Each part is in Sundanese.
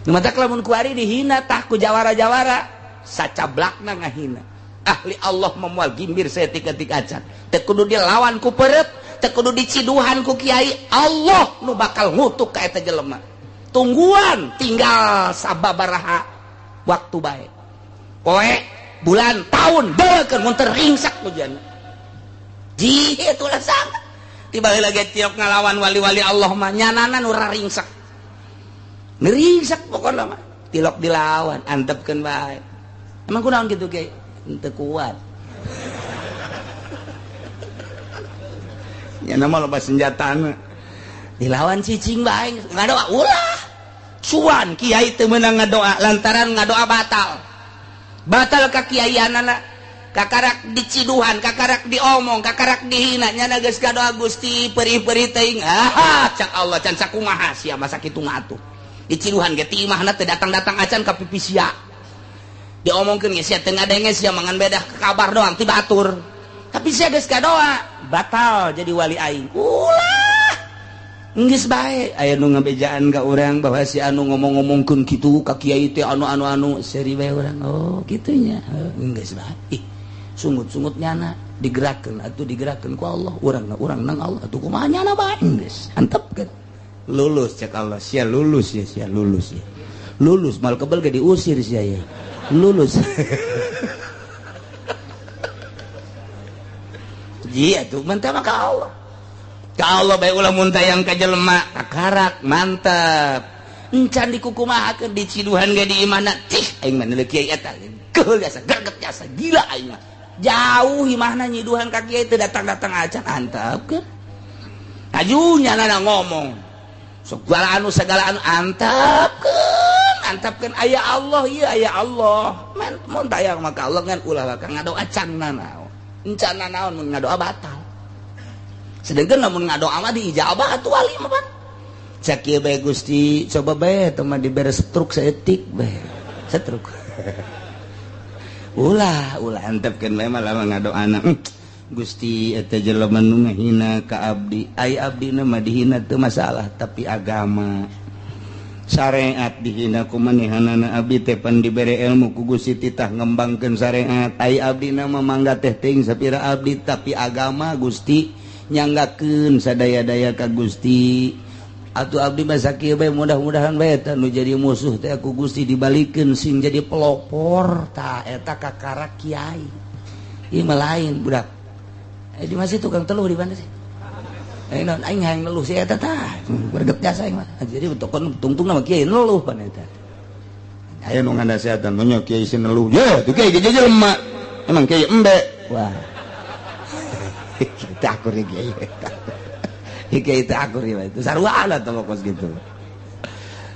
mata lamun kuari dihina tah ku jawara-jawara sacablakna ngahina ahli Allah memual gimbir setik-etik acan teu kudu dilawan ku peureut teu kudu diciduhan ku kiai Allah nu bakal ngutuk ka eta jelema tungguan tinggal sababaraha waktu bae poe bulan tahun deukeun mun teringsak hujan ji itulah sang tiba lagi tiok ngalawan wali-wali Allah mah nyanana nu raringsak neringsak pokokna mah tilok dilawan antepkeun bae emang kunaon kitu ge teu kuat nya nama loba senjatana dilawan cicing bae ngadoa ulah cuan kiai teu meunang ngadoa lantaran ngadoa batal ka kiaianana kakarak diciduhan kakarak diomong kakarak dihina nya geus ngadoa Gusti perih-perih teuing cak Allah can sakumaha sia masa kitu ngatuh diciduhan ge ti imahna teu datang-datang acan ka pipi sia diomongkeun ge sia teu ngadenge sia mangan bedah kabar doang ti batur tapi sia geus ngadoa batal jadi wali aing ulah geus bae aya nu ngabejaan ka urang bahwa si anu ngomong-ngomongkeun kitu ka kiai teh anu seri bae urang oh kitu nya geus bae sungut-sungut nyana digerakkeun atuh digerakkeun ku Allah urang nang Allah atuh kumaha nyana bae geus antepkeun lulus cek Allah sia lulus ya sia lulus ya lulus mal kebel ge diusir sia ya lulus ji atuh mantap ka Allah ka Allah bae ulah mun tayang ka jelema kakarak mantap encan dikukumahakeun diciduhan ge di imana tih aing mah neuleuh kiai eta geul jasa greget jasa gila aing mah jauh imahna nyiduhan ka kiai teu datang-datang acan antepkeun ajunya nana ngomong segala anu antapkeun aya Allah ieu aya Allah mun tayang maka Allah ngan ulah ka ngadoa canna naon encana naon mun ngadoa batal sedangkan lamun ngadoa mah diijabah atuh wali mah pan cak ieu bae Gusti coba bae teu mah dibere struk saeutik bae struk ulah antepkeun bae mah lamun ngadoana Gusti eta jelema nu ngahina ka abdi ai abdina mah dihina teu masalah tapi agama syariat dihina ku manehanana abdi teh pan dibere ilmu ku Gusti titah ngembangkeun syariat ai abdina mah mangga teh teuing sapira abdi tapi agama Gusti nyanggakeun sadaya-daya ka Gusti atuh abdi mah sakieu bae mudah-mudahan bae eta nu jadi musuh teh ku Gusti dibalikeun sing jadi pelopor tah eta kakarak kiai ieu mah lain budak di masih tukang teluh di mana sih non aing hayang neluh si eta tah berget jasa aing mah jadi tokon tungtung nama kiai neluh pan eta aya nu ngandasatan nya kiai si neluh ye tuh kiai ge jelema emang kiai embe wah kita akur kiai eta kiai teh akur itu sarua lah teh pokos gitu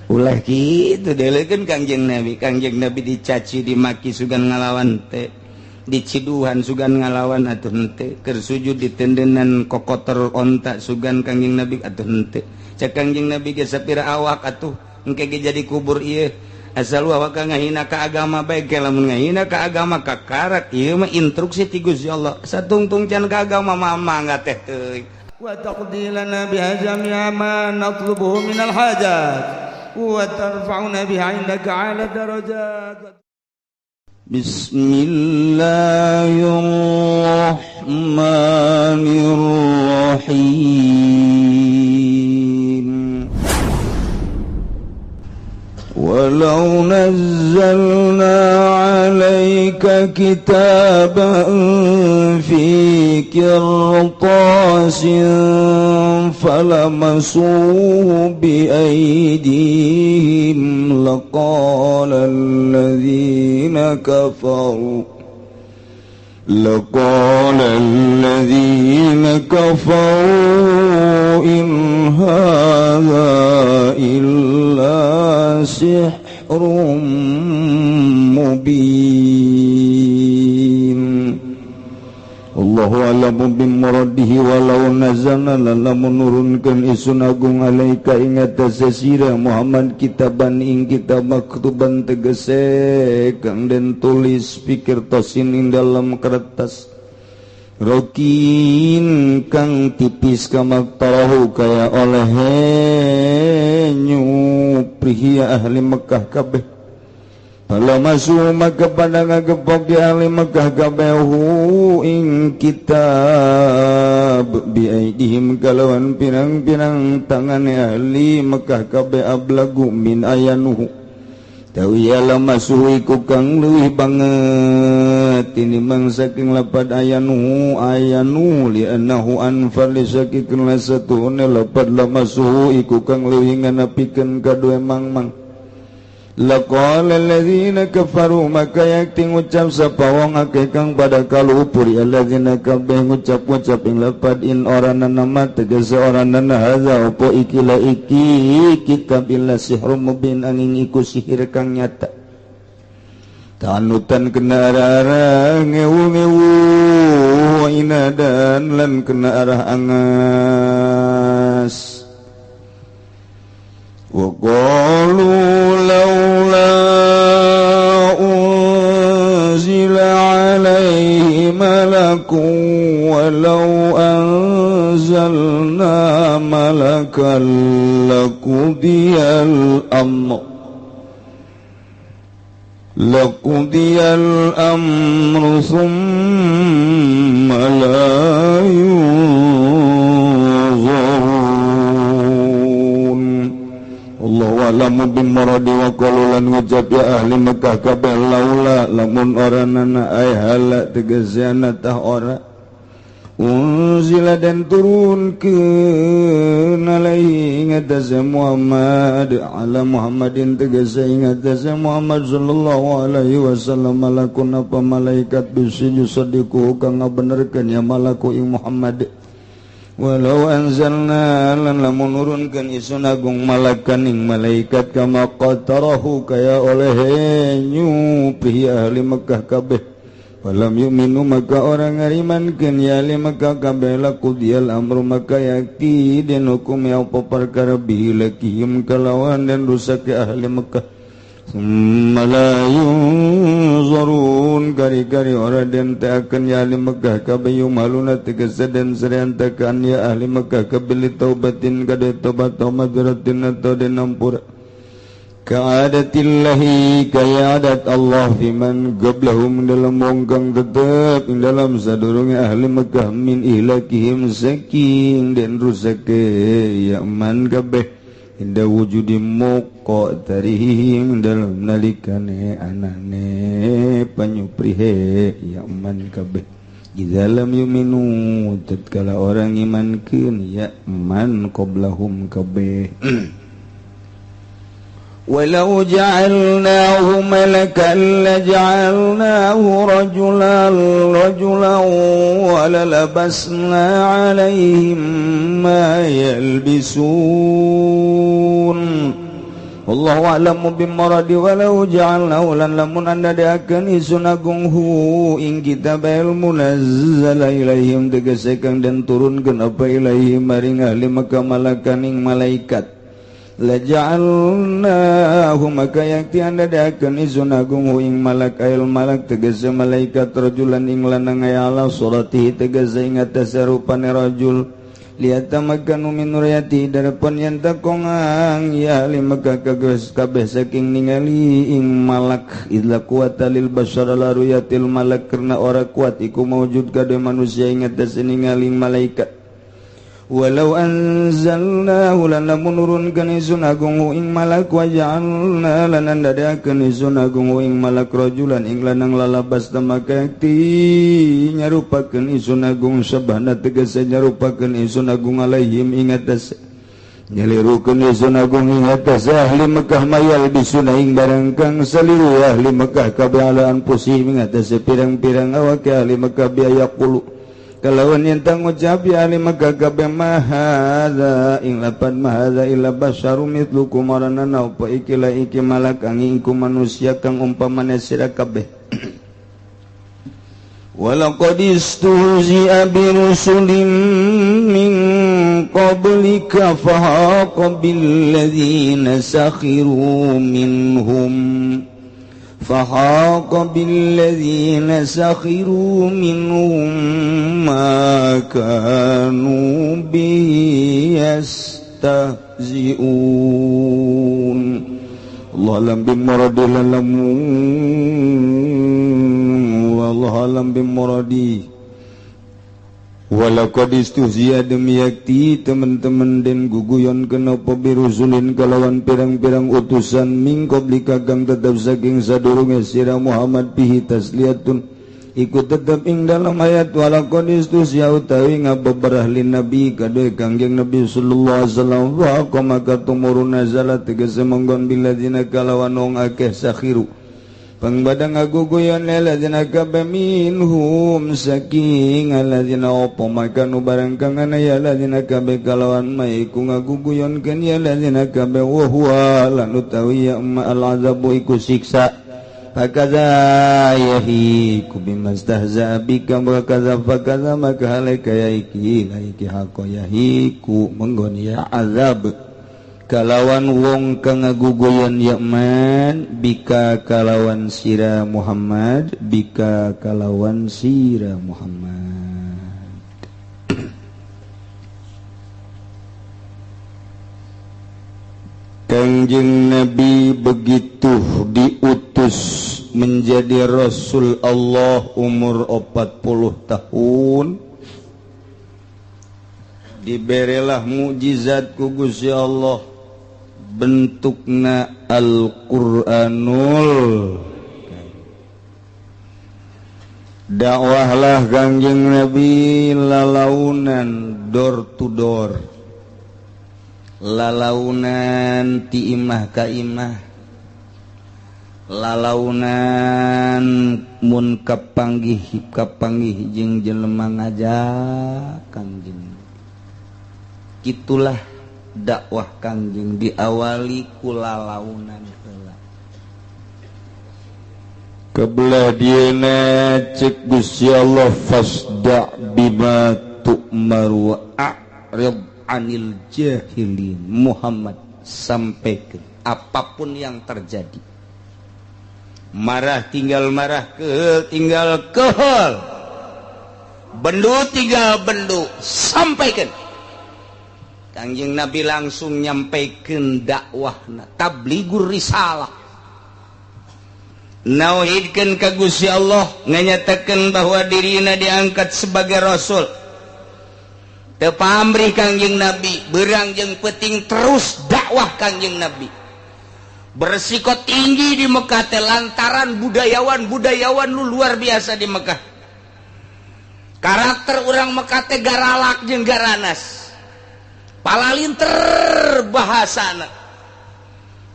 ulah kitu deulekeun Kangjeng Nabi dicaci dimaki sugan ngalawan teh diciduhan sugan ngalawan atuh henteu keur sujud ditendenan kokotor onta sugan Kangjeng Nabi atuh henteu cek Kangjeng Nabi ge sapira awak atuh engke ge jadi kubur ieu asal awak ngahina ka agama bae ge lamun ngahina ka agama kakarak ieu mah instruksi ti Gusti Allah satungtung can ka agama mah mangga teh teuing wa taqdilana bi jami'a ma natlubuhu minal hajat wa tarfa'una biha indaka 'ala darajat Bismillahirrahmanirrahim Walau nazzalna 'alaika kitaban fi qirtasin falamasuhu bi aydihim laqala alladhina kafaru in hadha illa sihrun mubin Allahu a'lamu bimuradihi walau nazalna lamun nurunkeun isun agung alaika ingat sesira Muhammad kitaban ing kitab maktuban tegese kang den tulis pikir tosin ing dalam kertas rokin kang tipis kamaktalahu kaya oleh nyupriya ahli Mekah kabeh pala masu maka pada ngagepok ya ahli Mekah kabeh ing kitab biaidihim kalawan pirang-pirang tangane ahli Mekah kabeh ablagu min ayanuhu tawiyalah masuh iku kang leuwih banget tinimang saking lapad ayanu li annahu anfal sakikeun lasatuhune lapad la masuh iku kang leuwih nganapikeun kadue mangmang laqala alladzina kafaru maka yakti ngucap sapa wong akeh kang pada kalupur alladzina kabeh ngucap-ngucap ing lapad in orana nama tegese orana hadza opo ikila iki kitabillah sihrun mubin angin iku sihir kang nyata tanutan kena arah ngewu-ngewu inadan lan kena arah angas wa qalu laula unzila alaihi malakun walau anzalna malakan laqudiyal amru thumma la Allahu bimaradi wa qalulan ngucap ya ahli Mekah kabeh laula lamun oranana ay hala tegesiana tah ora unzila dan turun ke alaihi ngatasa Muhammad ala Muhammadin tegese ngatasa Muhammad sallallahu alaihi wasallam malakun apa malaikat bisiyu sadiku kang ngabenerkeun ya malaku ing Muhammad walau anzalna lan lamun nurunkeun isun agung malakan ing malaikat kama qatarahu kaya oleh nyupi ahli Mekah kabeh falam yu'minu maka orang ngarimankeun ya ahli Mekah kabeh laqudiyal amru maka yakti den hukum ya apa perkara bilakihim kalawan dan rusak ahli Mekah malayun kari-kari orang dan ta'akan ya ahli Mekah kabeh yumaluna tegesa dan seriantakan ya ahli Mekah kabeh taubatin kada taubat atau maghfiratin atau den ampura ka'adatillahi kaya adat Allah fiman qablahum dalam mongkang tetap dalam sadurunge ahli Mekah min ihlakihim saking dan rusak ya man kabeh inda wujudi moko tarihim dalam nalikane anane panyuprihe ya man kabeh izalam yuminu tatkala orang imankeun ya man qablahum kabeh walau ja'alnahu malakan laja'alnahu rajulan walalabasna alaihim ma yalbisun wallahu a'lamu bimaradi walau ja'alnahu lan lamun anda deakeun isun agung hu ing kitab munazzala ilaihim tegese kang den turunkeun apa ilaihim maring ahli Mekah malakan ing malaikat laja'alnahu maka yakti anda deakeun isun agung hu ing malak ail malak tegese malaikat rajulan ing lanang ala suratihi tegese ing atas rupane rajul liyatamaganu min nuryati darapun yen takongang ya ahli Mekah kabeh saking ningali ing malak idza quwata lil bashar la ruyatil malak karena ora kuat iku maujud kade manusia ing atas ningali malaikat walau anzalnahu lan lamun nurunkeun isun agung ing malak wa ja'alna lan andadakeun isun agung ing malak rajulan ing lanang lalabas tamaka yakti nyarupakeun isun agung sabana tegese nyarupakeun isun agung alaihim ing atas nyalirukeun isun agung ing atas ahli Mekah mayal bisuna ing barang kang saliru ahli Mekah kabeh alaan pusih ing atas pirang-pirang awak ahli Mekah biaya qulu kalawan yang tangucap ya ahli Mekah kabeh mahadza ing lapan mahadza illa basyarum mithlukum maranana apa ikilah iki malak angin ku manusia kang umpamane sira kabeh walaqad istuhzi'a bi rusulin min qablika fahaqa bil ladzina sakhiru minhum فحاق بالذين سخروا منهم ما كانوا به يستهزئون الله أعلم بمرادih wallahu alam bimuradi. Walaqad istuhziya demi yakti teman-teman den guguyon kena pabirusulin kalawan pirang-pirang utusan min qablika kang tetap saking sadurunge sira Muhammad bihi tasliyatun ikut tetap ing dalam ayat walaqad istuhziya utawi ngabeberah lin nabi kadoe kangjeng Nabi sallallahu alaihi wasallam wa qamaka tumurun nazala tegese monggon biladina kalawan wong akeh sakhiru pangbadang aguguyon laladzina kabeh minhum saking aladzina opo makanu barang kang ana ya ladzina kabeh kalawan maiku ngaguguyonkeun ya ladzina kabeh wa huwa lan utawi ya al azabu iku siksa fakaza yahiku bimastahza bika wa kaza fakaza maka halaka yaiki laiki haqo yahiku menggon ya azab kalawan wong kang ngaguguyon yakman bika kalawan sira Muhammad bika kalawan sira Muhammad. Kanjeng Nabi begitu diutus menjadi Rasul Allah umur 40 tahun diberilah mukjizat ku Gusti Allah bentukna Al-Qur'anul dakwahlah kanjeng Nabi lalaunan door to door lalaunan ti imah ka imah lalaunan mun kapanggih jeung jelema ngajak kanjeng itulah dakwah kanjeng diawali kulalaunan heula kebelah dieuna cek Gusti Allah fasda bima tu'mar wa a'rid anil jahilin Muhammad sampaikan apapun yang terjadi marah tinggal marah tinggal kehel bendu tinggal bendu sampaikan. Kanjeng Nabi langsung nyampaikan dakwahna tabligur risalah nauhidkeun ka Gusti Allah nganyatakeun bahwa dirina diangkat sebagai rasul teu pamrih kanjeng Nabi beurang jeung peuting terus dakwah kanjeng Nabi bersiko tinggi di Mekah teh lantaran budayawan lu luar biasa di Mekah karakter urang Mekah teh garalak jeung garanas palalinter bahasana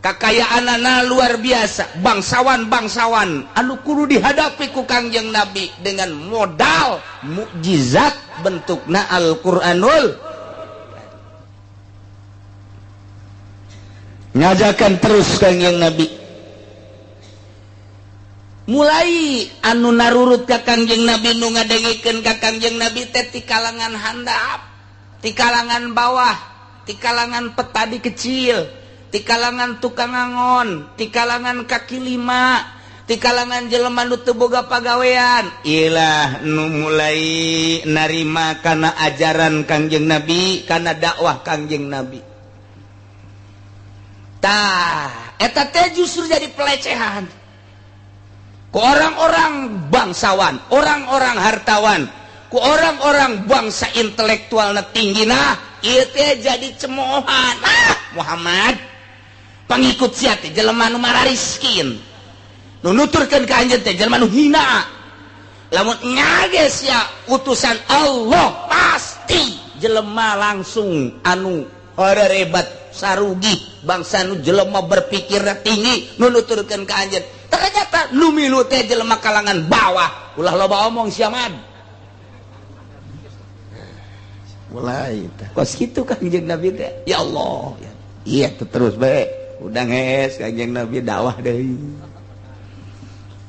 kakayaanana luar biasa bangsawan anu kudu dihadapi ku kanjeng Nabi dengan modal mukjizat bentukna Al-Qur'anul ngajakan terus kanjeng Nabi mulai anu narurut ka kanjeng Nabi nu ngadengikeun ka kanjeng Nabi teh ti kalangan handap di kalangan bawah, di kalangan petani kecil, di kalangan tukang angon, di kalangan kaki lima, di kalangan jelema nu teu boga pagawean. Ilah nu mulai narima kana ajaran kanjeng Nabi, kana dakwah kanjeng Nabi. Tah, eta teh justru jadi pelecehan. Ku orang-orang bangsawan, orang-orang hartawan, ku orang-orang bangsa intelektual na tinggi nah ieu teh jadi cemoohan Muhammad pangikut sia teh jelema nu marariskin nu nuturkeun ka anjeun teh jelema nu hina lamun ngages ya utusan Allah pasti jelema langsung anu harerebat sarugi bangsa nu jelema berpikir tinggi nu nuturkeun ka anjeun ternyata nu milu teh jelema kalangan bawah ulah loba omong sia mad mulai kos gitu kanjeng Nabi teh ya Allah iya terus baik udah nges kanjeng Nabi dakwah deui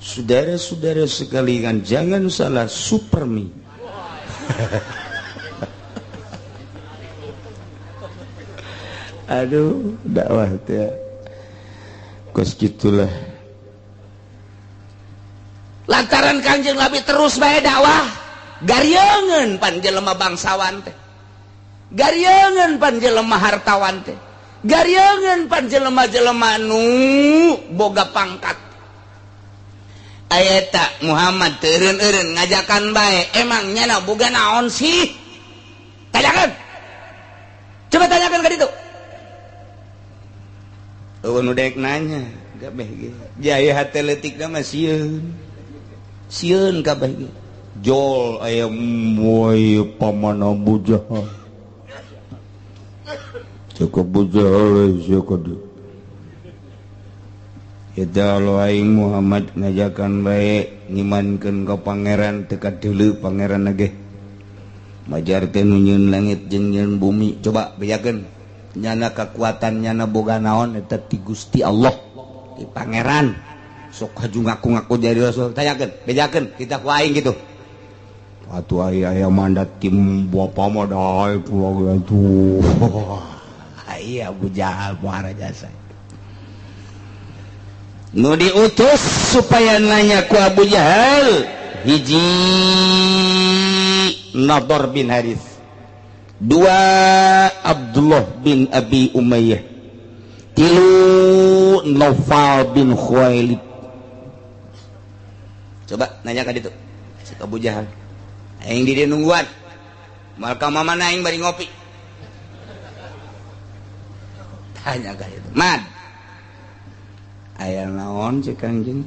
saudara-saudara sekalian jangan salah supermi aduh dakwah teh kos gitulah lantaran Kangjeng Nabi terus bae dakwah garyangeun pan jelema bangsawan teh garyangeun pan jelema hartawan teh garyangeun pan jelema-jelema nu boga pangkat aya eta Muhammad teureun-eureun ngajakan bae emang nyana boga naon sih tanyakan coba tanyakan ka ditu nu dek nanya kabeh ge jaya hate leutikna mah sieun kabeh ge jol aya moy pamana Abu Jahal cek Abu Jahal cek eta lo aing Muhammad ngajakan bae ngimankeun ka pangeran teu kadeuleu pangeran ge majar teh nu nyieun langit jeung nyieun bumi coba bejakeun nyana kekuatan nyana boga naon eta ti Gusti Allah ti pangeran sok haju ngaku-ngaku jadi rasul tanyakeun bejakeun kita ku aing kitu atuh aya mandat tim bapa mah dae pulau atuh aya Abu Jahal muara jasa nu diutus supaya nanya ku Abu Jahal hiji Nadhr bin Harith dua Abdullah bin Abi Umayyah tilu Naufal bin Khuwailid coba nanya ka ditu si Abu Jahal aing di dieu nungguan moal ka mamana aing bari ngopi tanya ka ditu mad aya naon cek Kangjeng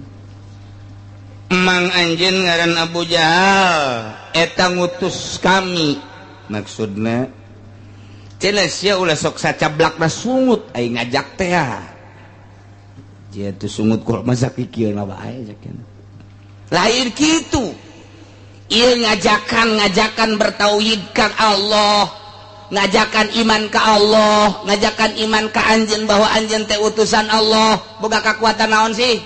emang anjeun ngaran Abu Jahal eta ngutus kami maksudna cenah sia ulah sok sacablakna sungut aing ngajak teh dia tuh sungut kul masa kikieun mah bae sakeun lain kitu ieu ngajakan bertauhid ka Allah ngajakan iman ka Allah ngajakan iman ka anjeun bahwa anjeun teh utusan Allah boga kakuatan naon sih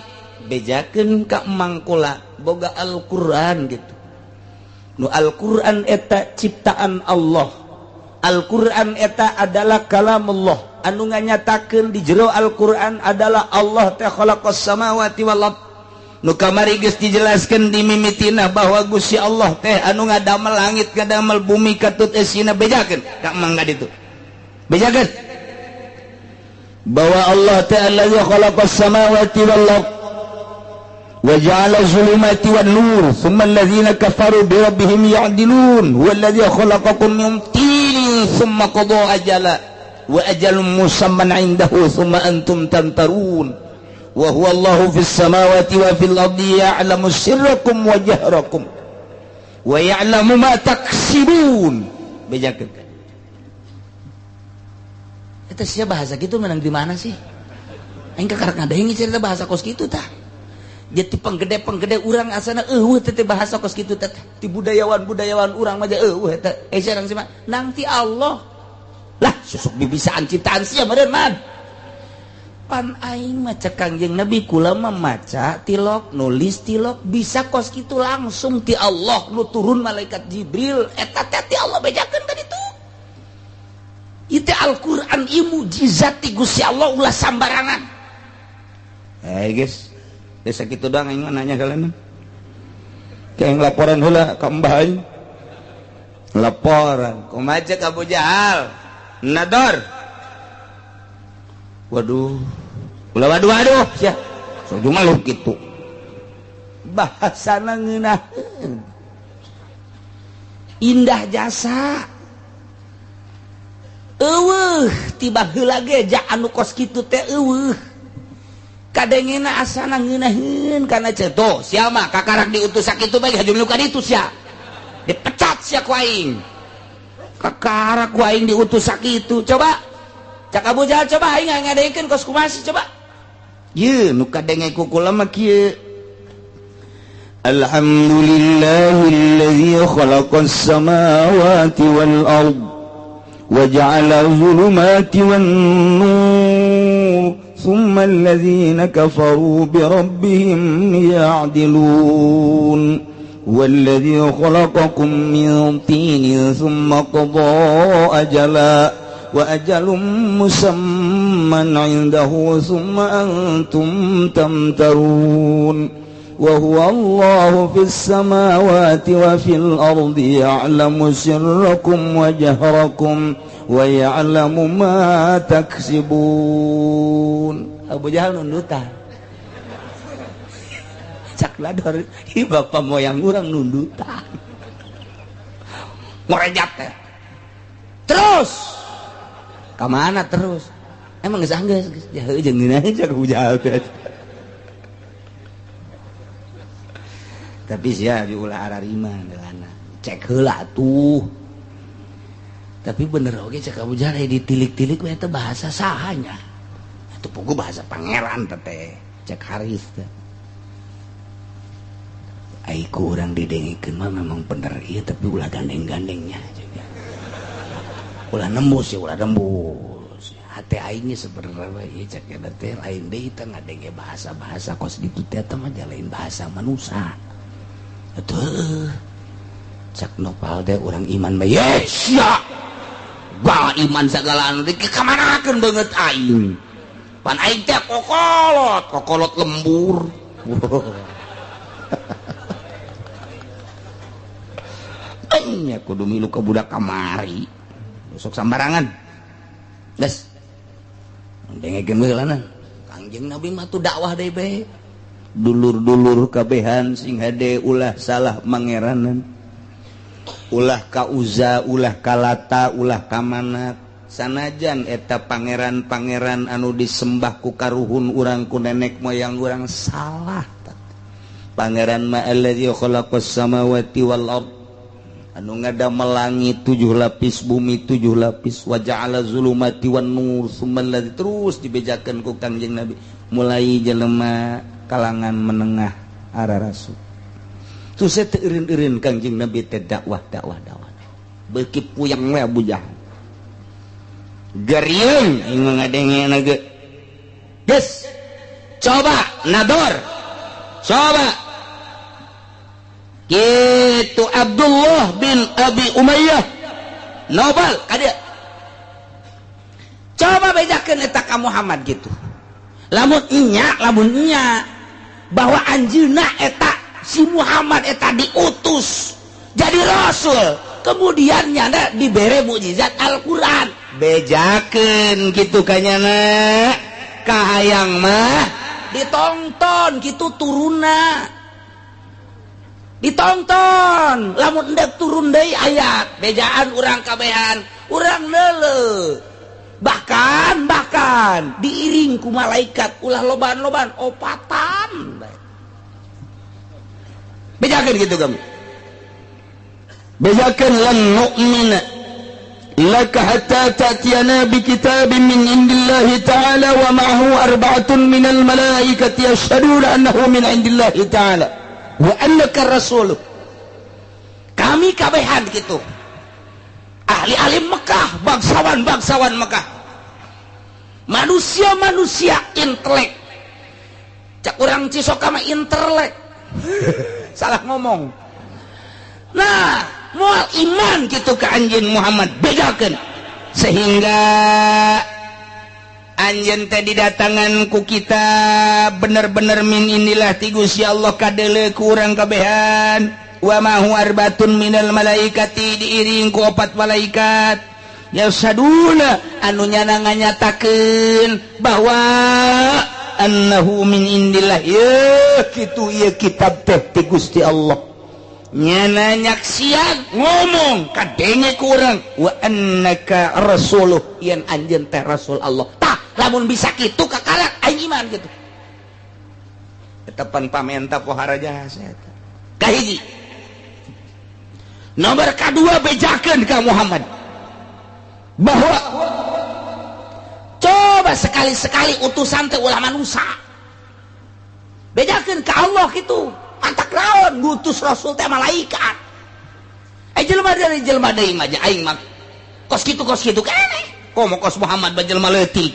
bejakeun ka emang kula boga Al-Qur'an gitu nu Al-Qur'an eta ciptaan Allah Al-Qur'an eta adalah kalamullah anu nganyatakeun di jero Al-Qur'an adalah Allah teh khalaqas samawati wal ard nu kamari geus dijelaskeun di mimitina bahwa Gusti Allah teh anu ngadamel langit ngadamel bumi katut eusina bejakeun ka mangga ditu bejakeun bahwa Allah teh allazi khalaqas samawati wal ard وجعل الظلمات والنور ثم الذين كفروا بربهم يعدلون هو الذي خلقكم من طين ثم قضى أجلا وأجل مسمى عنده ثم أنتم تمترون وهو الله في السماوات وفي الأرض يعلم سركم وجهركم ويعلم ما تكسبون bejakeun eta sia bahasa gitu menang di mana sih aing ka karek ngadaeng cerita bahasa kos kitu tah jadi penggede urang asana teh bahasa kos kitu teh ti budayawan urang mah teh sareng sih mah nang ti Allah lah susuk bibisaan ciptaan sia meureun man pan aing maca Kangjeng Nabi kula mah maca tilok nulis tilok bisa kos kitu langsung ti Allah nu turun malaikat Jibril eta teh ti Allah bejakeun ka ditu ieu Al-Qur'an ieu mukjizat ti Gusti Allah ulah sambarangan guys desa kitu doang aing nanya kalian kayak laporan heula ka mbah aing laporan kumaha cek Abu Jahal Nadhr waduh ulah waduh sia sojo maluh kitu bahasana ngeunaheun indah jasa eueuh tiba heula ge ja anu kos kitu teh eueuh kadengena asana ngeunaheun kana ceto sia mah kakarak diutus sakitu bae hajung luka ditu sia dipecat sia ku aing kakarak ku aing diutus sakitu coba cak Abu Jahal coba aing ngadengkeun kos kumaha coba ye nu kadenge ku kula mah kieu alhamdulillahilladzi khalaqas samawati wal ard wa ja'ala adh-dhulumati wan nur ثم الذين كفروا بربهم يعدلون والذي خلقكم من طين ثم قضى أجلا وأجل مسمى عنده ثم أنتم تمترون wa huwallahu fis samawati wa fil ardi ya'lamu sirrakum wa jahrakum wa ya'lamu ma taksibun. Abu Jahal nundutan cak lador hi bapak moyang urang nundutan ngorejat teh terus kemana terus emang geus anggeus ya heuh jeung dina cak Abu Jahal teh tapi sia diulah ararima delana cek heula tuh tapi bener oge cek Abu Jahal ditilik-tilik we teh bahasa sahanya atuh puguh bahasa pangeran teh cek Haris teh ai ku urang didengikeun mah memang bener ieu tapi ulah gandeng-gandengnya ulah nembus ya ulah nembus hate aing sebenarnya ieu cek eta teh lain deui teh ngadenge bahasa-bahasa kos ditu teh mah lain bahasa manusia atuh cak nopal teh urang iman mah yes ya bang iman sagala anu dikamanakeun beungeut aing pan aing teh kokolot lembur nya kudu milu ke budak kamari sok sambarangan des dengekeun heulanan Kangjeng Nabi mah tuh dakwah deui bae dulur-dulur kabehan sing hade ulah salah mangeranan ulah ka Uza ulah ka Lata ulah ka Manat sanajan eta pangeran-pangeran anu disembah ku karuhun urang ku nenek moyang urang salah pangeran ma allazi khalaqas samawati wal ard anu ngadamel langit 7 lapis bumi 7 lapis wa ja'ala zulumati wan nur summallazi terus dibejakeun ku Kangjeng Nabi mulai jelema kalangan menengah ara rasul terus teu eureun-eureun Kangjeng Nabi teh dakwah beuki puyang we Abu Jahal garieun ing ngadengena ge geus coba nador coba gitu Abdullah bin Abi Umayyah nobal kadia coba bedakeun eta ka Muhammad gitu lamun nya bahwa anjeunna eta si Muhammad eta diutus jadi rasul kemudian nyana dibere mukjizat Al-Qur'an bejakeun gitu kanyana kahayang mah ditonton gitu turunna ditonton lamun hendak turun deui ayat bejaan urang kabehan urang leuleuh bahkan diiring ku malaikat ulah loban-loban opatan bejakeun gitu kamu bejakeun lan nu'mina laka hatta ta'tiyana bi kitabin min indillahi ta'ala wa ma'ahu arba'atun minal malaikati yashhaduna annahu min indillahi ta'ala wa annaka rasul kami kabehan gitu ahli-ahli Mekah bangsawan Mekah manusia intelek cak urang Cisoka mah intelek salah ngomong nah moal iman gitu ke anjeun Muhammad bedakeun sehingga anjeun teh didatangan ku kita bener-bener min inilah ti Gusti Allah kadeuleu ku urang kabehan wa ma hu arbatun minal malaikati diiring ku 4 malaikat yasaduna anu nyana nganyatakeun bahwa annahu min indillah ya kitu ieu kitab teh ti Gusti Allah nyana nyaksian ngomong kadenge ku urang wa annaka rasuluh yen anjeun teh rasul Allah tah lamun bisa kitu kakalak aing iman gitu eta pan pamenta pohara jasa eta kahiji nomor kadua bejakeun ka Muhammad bahwa coba sekali-sekali utusan teh ulah manusia bejakeun ka Allah gitu antak lawan ngutus rasul teh malaikat jelema dari jelema deui mah aing mah kos kitu keneh komo kos Muhammad bajelema leutik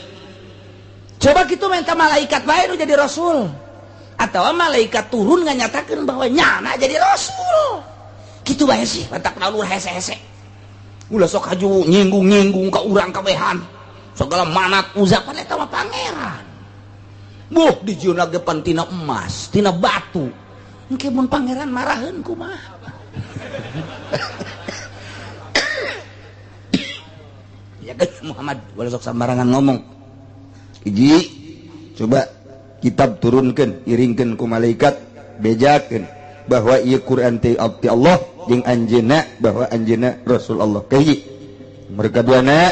coba gitu minta malaikat bae nu jadi rasul atau malaikat turun nganyatakeun bahwa nyana jadi rasul kitu bae sih antak lawan hese-hese ulah sok haju nyinggung ka urang kabehan segala Manat Uzza eta mah pangeran dijieunna ge pan tina emas tina batu engke mun pangeran maraheun kumaha. Ya kan Muhammad wala sok sambarangan ngomong. Hiji coba kitab turunkeun iringkeun ku malaikat bejakeun bahwa ieu Quran teh abdi Allah jeung anjeunna bahwa anjeunna Rasul Allah. Kahiji mereka duana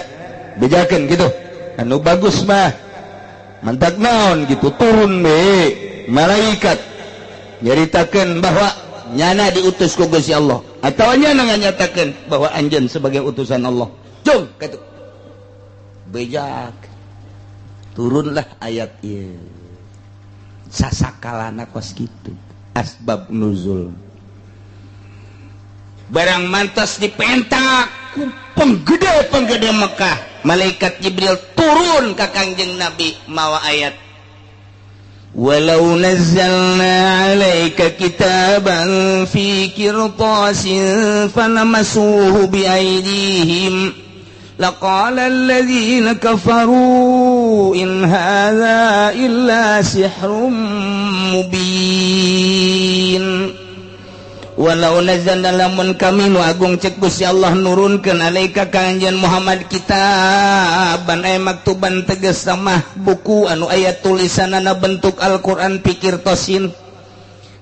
bejakeun gitu. Anu bagus mah mantak naon gitu turun be malaikat nyaritakeun bahwa nyana diutus ku Gusti Allah atawa nyana nganyatakeun bahwa anjeun sebagai utusan Allah. Jong kitu. Bejak turunlah ayat ieu. Sasakalana kos kitu. Asbab nuzul. Barang mantos dipentak ku penggede Mekah. Malaikat Jibril turun ka Kangjeng Nabi mawa ayat. Walau nazzalna 'alaika kitaban fi qirtasin falamassuhu bi aydihim laqala alladhina kafaru in hadza illa sihrun mubin. Walau nazzalna lamun kami nu agung cek Gusti Allah nurunkeun alaika ka anjeun Muhammad kitaban ay maktuban tegas mah buku anu aya tulisanana bentuk Al-Qur'an pikir tosin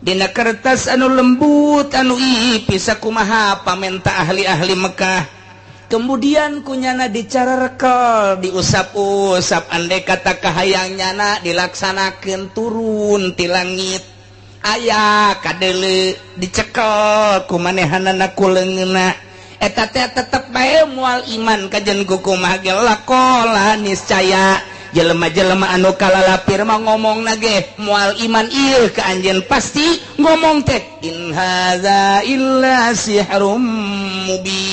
dina kertas anu lembut anu ipis sakumaha pamenta ahli-ahli Mekah kemudian kunyana dicarekel diusap-usap andai kata kahayang nyana dilaksanakeun turun ti langit aya kadele dicekel kumanehanana kuleungeuna eta teh tetep bae moal iman kajen kukumaha ge lakola niscaya jelema-jelema anu kalalapir mah ngomongna ge moal iman ieu ka anjeun pasti ngomong teh in hadza illa sihrun mubin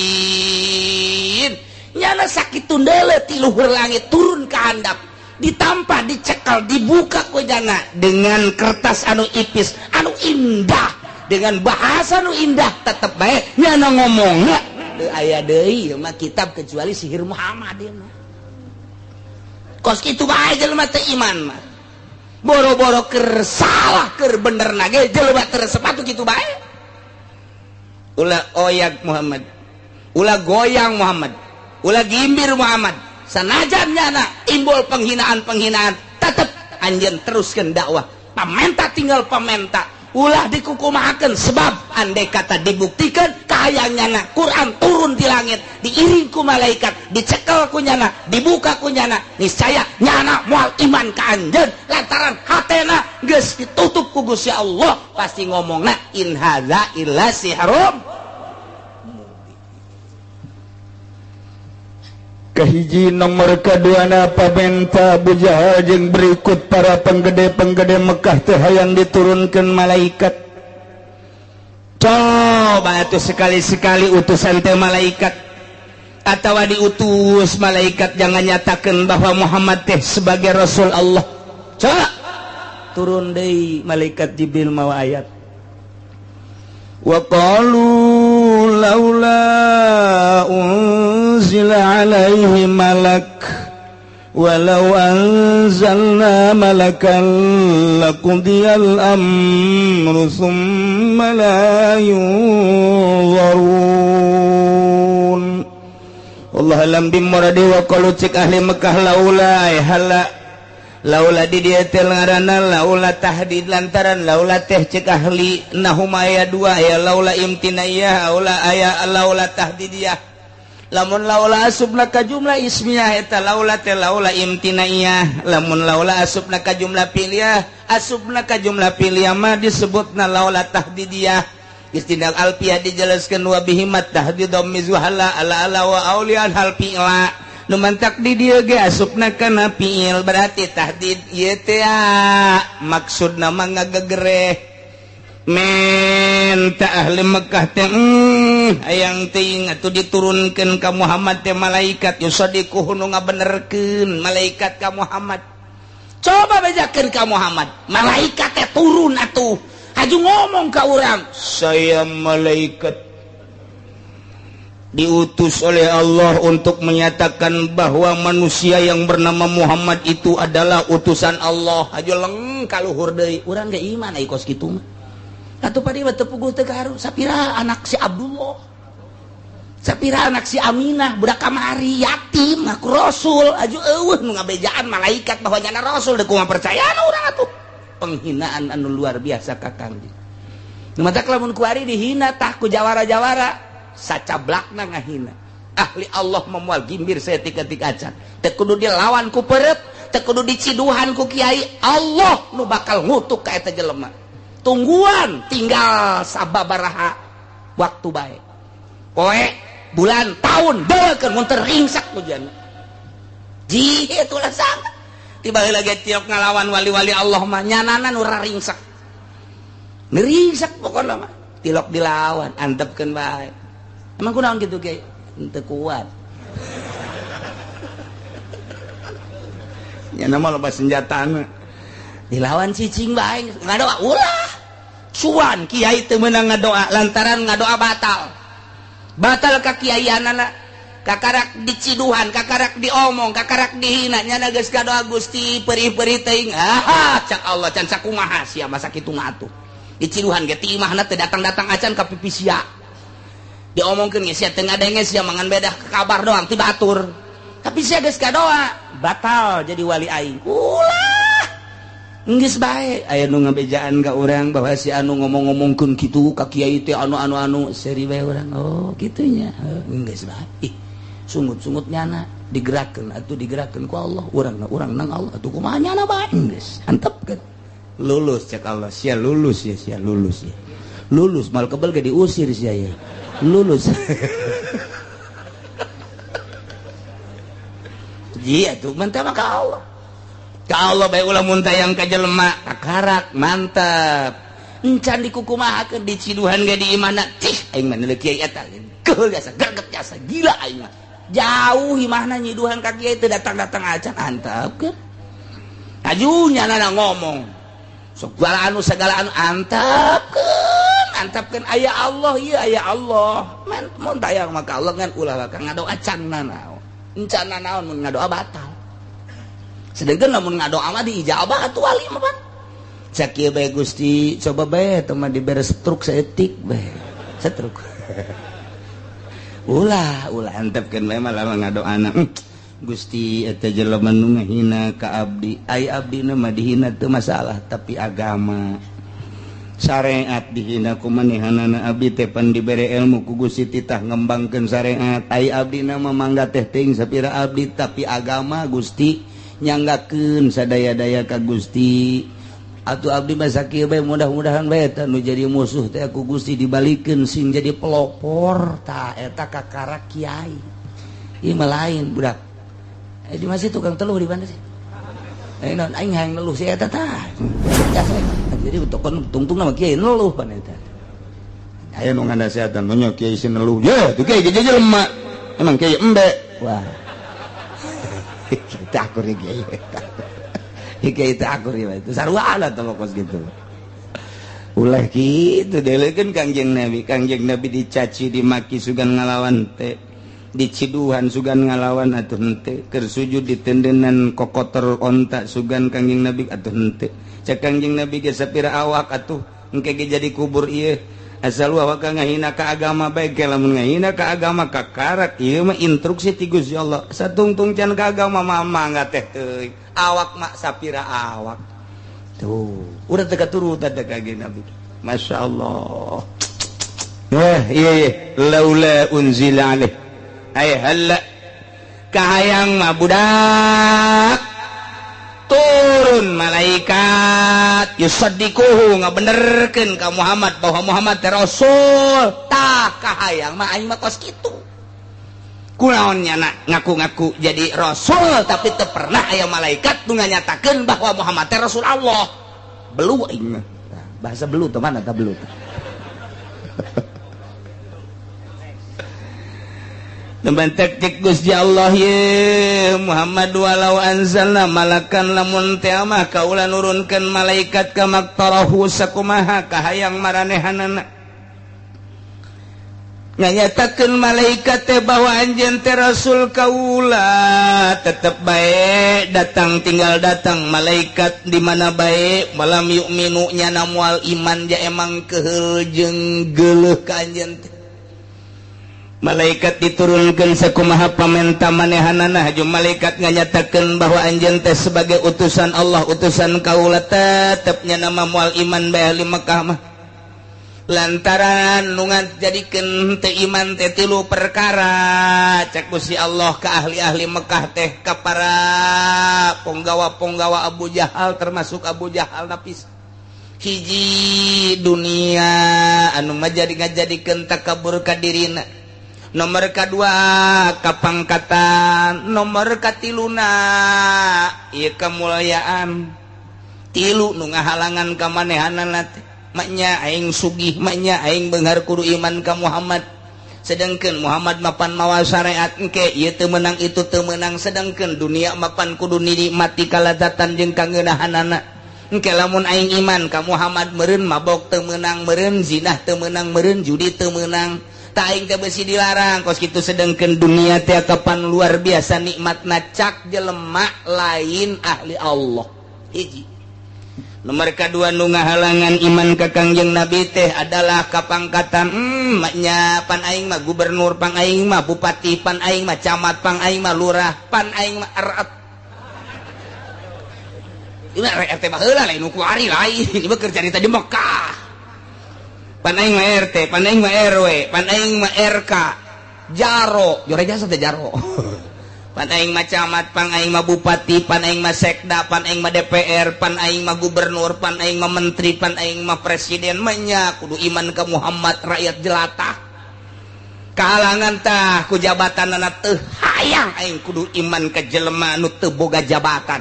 nyana sakitu deuleu ti luhur langit turun ka handap ditampah dicekel dibuka ku jana dengan kertas anu ipis anu indah dengan bahasa anu indah tetep bae nyana ngomongna teu aya deui mah kitab kecuali sihir Muhammad ieu mah kos kitu bae jelema teu iman mah boro-boro keur salah keur benerna ge jelema teu sepatu kitu bae ulah oyak Muhammad ulah goyang Muhammad ulah gimbir Muhammad sanajan nyana imbul penghinaan tetep anjeun teruskeun dakwah pamenta tinggal pamenta ulah dikukumahakeun sebab andai kata dibuktikan kahayang nyana Quran turun di langit diiring ku malaikat dicekel ku nyana dibuka ku nyana niscaya nyana moal iman ka anjeun lantaran hatena geus ditutup ku Gusti Allah pasti ngomongna in hadza illa sihrun kahiji nomor kaduana pamenta Abu Jahal jeung berikut para penggede-penggede Mekah teh hayang diturunkeun malaikat. Coba atuh sekali-sekali utusan teh malaikat atawa diutus malaikat jangan nyatakeun bahwa Muhammad teh sebagai Rasul Allah. Coba turun deui malaikat Jibril mawa ayat. Wa qalu laula unzila alaihi malak walau anzalna malakan laqudiyal amru thumma la yunzarun. Allah alam bimuradi wa qalu cik ahli Mekah laula hala laula di dia teh ngaranna laula tahdid lantaran laula teh cek ahli nahum aya dua ya laula imtinaiyah laula tahdidiyah lamun laula asubna ka jumlah ismiyah eta laula teh laula imtinaiyah lamun laula asubna ka jumlah piliyah asubna ka jumlah piliyah mah disebutna laula tahdidiyah istindak alfiyah dijelaskeun wa bihimat tahdidum mizwahala ala wa aulian hal fi'la nu mantak di dieu ge asupna kana fiil berarti tahdid ieu teh maksudna mah ngagegereh men ta ahli Mekah teh hayang teuing atuh diturunkeun ka Muhammad teh malaikat yusadiquhu nu ngabenerkeun malaikat ka Muhammad coba bejakeun ka Muhammad malaikat teh turun atuh haju ngomong ka urang saya malaikat diutus oleh Allah untuk menyatakan bahwa manusia yang bernama Muhammad itu adalah utusan Allah. Aja leng kaluhur deui urang ge iman ai kos kitu mah atuh padi tepuguh teu kaharu sapira anak si Abdullah, sapira anak si Aminah budak kamari yatim ngaku rasul aju eueuh nu ngabejaan malaikat bahwa nyana rasul deuk kumaha percayaan urang atuh. Penghinaan anu luar biasa kakang. Nu mata lamun kuari dihina tah ku jawara-jawara sacablakna ngahina. Ahli Allah memual gimbir saeutik-eutik acan. Teu kudu dilawan ku peureup, teu kudu diciduhan ku kiai. Allah nu bakal ngutuk ka eta jelema. Tungguan tinggal sababaraha waktu bae. Poe bulan tahun deukeun mun teu ringsak hujan. Ji itulah sangat. Tiba lagi tiok ngalawan wali-wali Allah mah nyanana nu raringsak. Neringsak pokona mah. Tilok dilawan, antepkeun bae. Emang kunaon kitu ge? Teu kuat. Nya nama loba senjatana. Dilawan cicing bae, ngadoa ulah. Cuan kiai teu meunang ngadoa lantaran ngadoa batal. Batal ka kiaianana. Kakarak diciduhan, kakarak diomong, kakarak dihina, nyana geus kadoa Gusti perih-perih teuing. Cak Allah can sakumaha sia masa kitu ngatuh. Diciduhan ge ti imahna teu datang-datang acan ka pipi sia. Diomongkeun ge sia teu ngadenge sia mangan bedah ke kabar doang ti batur. Tapi sia geus kadoa, batal jadi wali aing. Ulah. Geus bae aya nu ngabejaan ka urang bahwa si anu ngomong-ngomongkeun kitu ka kiai teh anu seri bae urang. Oh, kitu nya. Geus bae. Sungut-sungut nyana digerakkan atau digerakkan ku Allah urang nang Allah atuh kumaha nyana bae geus antepkeun lulus cek Allah sia lulus ya lulus mal kebal ge diusir sia ya lulus ji atuh mantap ka Allah bae ulah mun tayang ka jelema kakarak mantap encan dikukumahakeun diciduhan ge di imana cih aing mah neuleuh kiai eta keul jasa greget jasa gila aing mah jauh imahna nyiduhan ka kiai teu datang-datang acan antep ke ajunya nana ngomong segala anu antepkeun aya Allah ieu aya Allah mun tayang maka Allah ngan ulah ka ngadoa can nana encan naon mun ngadoa batal sedengkeun lamun ngadoa mah diijabah atuh wali mah pan cak ieu bae Gusti coba bae teu mah dibere stroke saeutik bae stroke ulah antepkeun bae malah ngadoana Gusti eta jelema nu ngahina ka abdi ai abdina mah dihina teu masalah tapi agama syariat dihina ku manehanana abdi teh pan dibere ilmu ku Gusti titah ngembangkeun syariat ai abdina mah mangga teh teuing sapira abdi tapi agama Gusti nyanggakeun sadaya-daya ka Gusti atuh abdi mah sakieu bae mudah-mudahan bae eta nu jadi musuh teh ku Gusti dibalikeun sing jadi pelopor tah eta kakarak kiai ieu mah lain budak di masih tukang teluh di mana sih naon aing hayang neluh si eta tah jadi tokon tungtung nama kiai neluh pan eta aya nu ngandasehatan nya kiai si neluh ye tuh kiai jadi jelema emang kiai embe wah kita akur kiai kiai teh akur ieu itu sarua lah tolokos gitu ulah kitu deulekeun Kangjeng Nabi dicaci dimaki sugan ngalawan teh diciduhan sugan ngalawan atuh henteu keur sujud ditendenan kokotor onta sugan Kangjeng Nabi atuh henteu cek Kangjeng Nabi ge sapira awak atuh engke ge jadi kubur ieu asal awak ngahina ka agama bae ge lamun ngahina ka agama kakarak ieu mah instruksi ti Gusti Allah satungtung can ka agama mah mangga teh teuing awak mak sapira awak tuh udah teka turutan teh Kangjeng Nabi Masya Allah iya laula unzila alaih ay halla kahayang mah budak turun malaikat yusaddiquhu ngabenerkeun ka Muhammad bahwa Muhammad teh rasul tah kahayang mah aing mah kos kitu kunaonnya ngaku-ngaku jadi rasul tapi teu pernah aya malaikat nu nganyatakeun bahwa Muhammad teh rasul Allah belu aing bahasa belu teh mana tah belu Tempat tek Gusti Allah ye Muhammad walau anzalna malakan lamun teh mah kaula nurunkeun malaikat ka maktarahu sakumaha kahayang maranehanana nganyatakeun malaikat teh bahwa anjeun teh rasul kaula tetep bae datang tinggal datang malaikat di mana bae malam yu'minu nya moal iman ja emang keheul jeung geuleuh ka anjeun teh malaikat diturunkeun sakumaha pamenta manehanana jeung malaikat nganyatakeun bahwa anjeun teh sebagai utusan Allah utusan kaula tetep nya moal iman bae di Mekah mah lantaran nungan jadikeun teu iman teh 3 perkara cek Gusti Allah ka ahli-ahli Mekah teh ka para ponggawa-ponggawa Abu Jahal termasuk Abu Jahal napis hiji dunia anu mah jadi ngajadikeun takabur ka dirina nomor kadua kapangkatan nomor katiluna ieu kamulyaan 3 nu ngahalangan ka manehanana teh maknya aing sugih maknya aing beunghar kudu iman ka Muhammad sedangkeun Muhammad mapan mawa syariat engke ieu teu meunang itu teu meunang sedangkeun dunia mapan kudu nikmati kalazatan jeung kangeunahanana engke lamun aing iman ka Muhammad meureun mabok teu meunang meureun zinah teu meunang meureun judi teu meunang ta aing teh beusi dilarang kos kitu sedangkeun dunia teh kapan luar biasa nikmatna cak jelema lain ahli Allah hiji nomor kedua nu ngahalangan iman ka Kangjeng Nabi teh adalah kapangkatan maknya pan aing mah gubernur pang aing mah bupati pan aing mah camat pang aing mah lurah pan aing mah RT ini RT baheula lain ku ari lain ieu kerja di tadi Mekah pan aing mah RT pan aing mah RW pan aing mah RK jaro jore jasa teh jaro pan aing mah camat pan aing mah bupati pan aing mah sekda pan aing mah DPR pan aing mah gubernur pan aing mah menteri pan aing mah presiden manya kudu iman ka Muhammad rakyat jelata kahalangan tah ku jabatanna teu hayang aing kudu iman ka jelema nu teu boga jabatan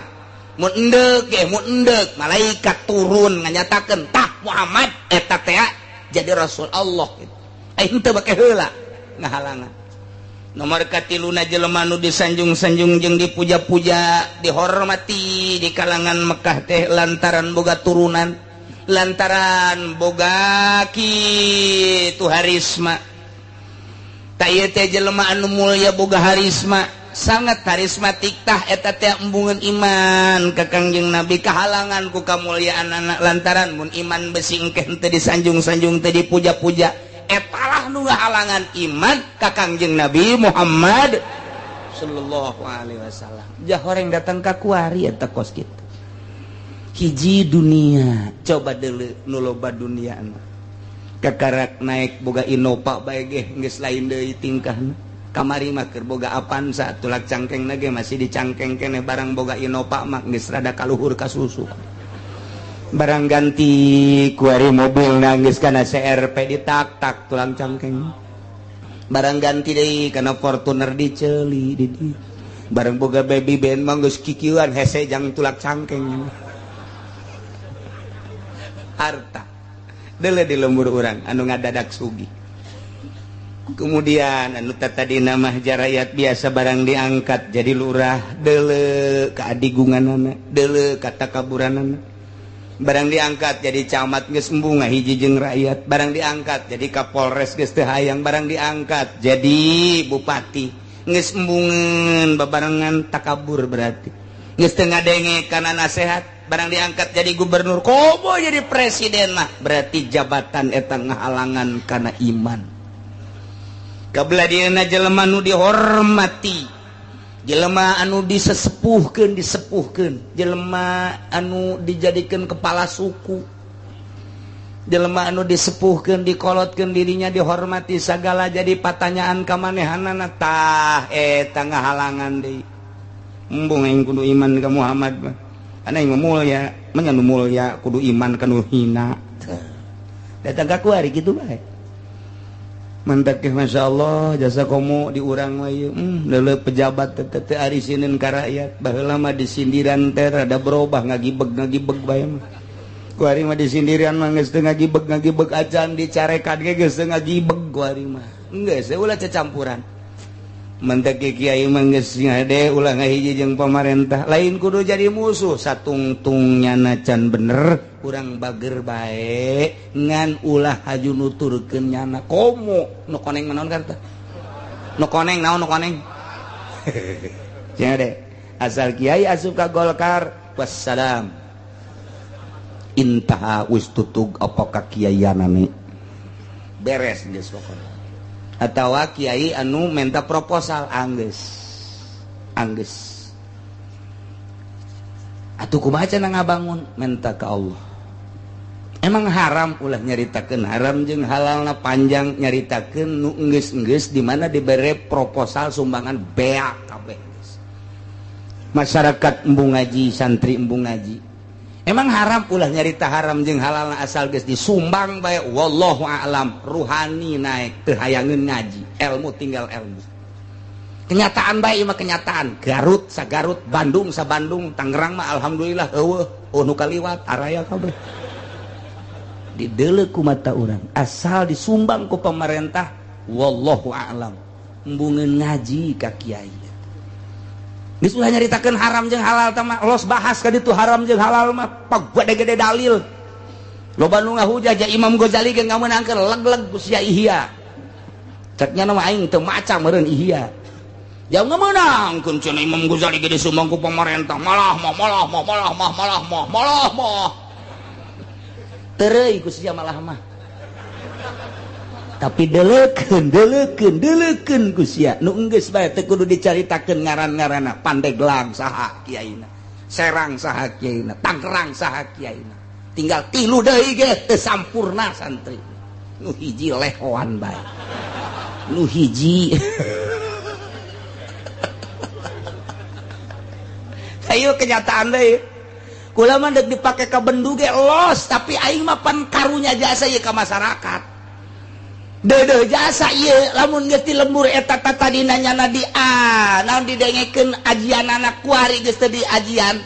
mun endeuh ge mun endeuh malaikat turun nganyatakeun tah Muhammad eta teh jadi rasul Allah aing teu bake heula ngahalangan nomor katiluna jelema nu disanjung-sanjung jeung dipuja-puja dihormati di kalangan Mekah teh lantaran boga turunan lantaran boga kitu harisma ta ieu teh jelema anu mulya boga harisma sangat harismatik tah eta teh embungeun iman ka Kangjeng Nabi kahalangan ku kamulyaan anak lantaran mun iman besi engke teu disanjung-sanjung teu dipuja-puja etalah nu ngahalangan iman ka Kangjeng Nabi Muhammad sallallahu alaihi wasallam jah horeng datang ka kuari eta kos kitu hiji dunia coba deuleu nu loba dunia kakarak naik boga Innova bae ge geus lain deui tingkahna kamari mah keur boga Avanza tulak cangkengna ge masih dicangkeng keneh barang boga Innova mah geus rada kaluhur ka susu barang ganti kuari mobil nangis karena CRP ditak-tak tulang cangkeng barang ganti deui karena Fortuner diceli di barang boga baby band mah geus kikieuan hese jang tulak cangkeng harta deuleu di lembur urang anu ngadadak sugih kemudian anu tadina mah jarayat biasa barang diangkat jadi lurah deuleu ka adigunganana deuleu ka takaburanana barang diangkat jadi camat geus embung ngahiji jeung rakyat barang diangkat jadi Kapolres geus teu hayang barang diangkat jadi bupati geus embungeun babarengan takabur berarti geus teu ngadenge kana nasehat barang diangkat jadi gubernur komo jadi presiden mah berarti jabatan eta ngahalangan kana iman kabelah dieuna jelema nu dihormati jelema anu disesepuhkeun jelema anu dijadikeun kepala suku jelema anu disepuhkeun dikolotkeun dirinya dihormati sagala jadi pertanyaan ka manehanana tah eta ngahalangan deui embung aing kudu iman ka Muhammad mah ana aing mulya manya nu mulya kudu iman ka nu hina datang ka kuari kitu bae mantap ke Masya Allah jasa komo di urang mah ieu deuleu pejabat teu ari sinin ka rakyat baheula mah disindiran teh rada berubah ngagibeg bae mah kuari mah disindiran mah geus teu ngagibeg acan dicarekan ge geus teu ngagibeg kuari mah geus ulah cecampuran mentek kiai manggeus ngade ulah ngahiji jeung pamarentah lain kudu jadi musuh satungtungnya nacan bener urang bager bae ngan ulah haju nuturkeun nyana komo nu koneng naon karta nu koneng naon nu koneng cenah de asal kiai asup ka Golkar wassalam intaha wis tutug apa kakiaianana beres geus pokona atau kiai anu minta proposal angges atuh kumaha cenah ngabangun minta ke Allah emang haram ulah nyaritakeun haram jeung halalna panjang nyaritakeun nu enggeus di mana dibere proposal sumbangan beak kabeh masyarakat embung ngaji santri embung ngaji emang haram ulah nyarita haram jeung halalna asal geus disumbang bae wallahu a'lam ruhani naik teu hayangeun ngaji ilmu tinggal ilmu kenyataan bae mah kenyataan Garut sa Garut Bandung sa Bandung Tangerang mah alhamdulillah eueuh nu kaliwat araya kabeh dideuleuh ku mata urang asal disumbang ku pemerintah wallahu a'lam embungeun ngaji ka kiai geus ulah nyaritakeun haram jeung halal teh mah los bahas ka ditu haram jeung halal mah pagede-gede dalil loba nu ngahujah ja Imam Ghazali ge ngameunangkeun leg-leg ku sia Ihya cek nya mah aing teu maca meureun Ihya ya ngameunangkeun cenah Imam Ghazali ge disumbang ku pamarentah malah tereuy ku sia malah mah tapi deleukeun ku sia nu enggeus bae teu kudu dicaritakeun ngaran-ngaranna Pandeglang saha kiaina Serang saha kiaina Tangerang saha kiaina tinggal 3 deui ge teu sampurna santri nu hiji lehoan bae nu hiji ayo kenyataan deui kula mah deuk dipake ka bendu ge los tapi aing mah pan karunya jasa ieu ka masyarakat deuh jasa ieu lamun geus ti lembur eta tadina nyana di naon didengekeun ajian anak kuari geus teu di ajian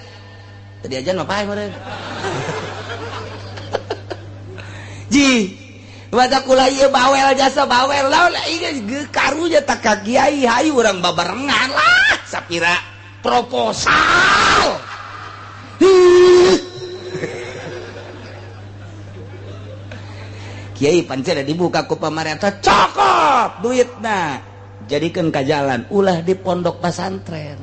teu di ajian mah pae meureun ji wada kula ieu bawel jasa bawel lawan ieu karunya tak ka kiai hayu urang babarengan lah sapira proposal kiai pancen dibuka ku pamarentah cokot duitna jadikeun ka jalan ulah di pondok pesantren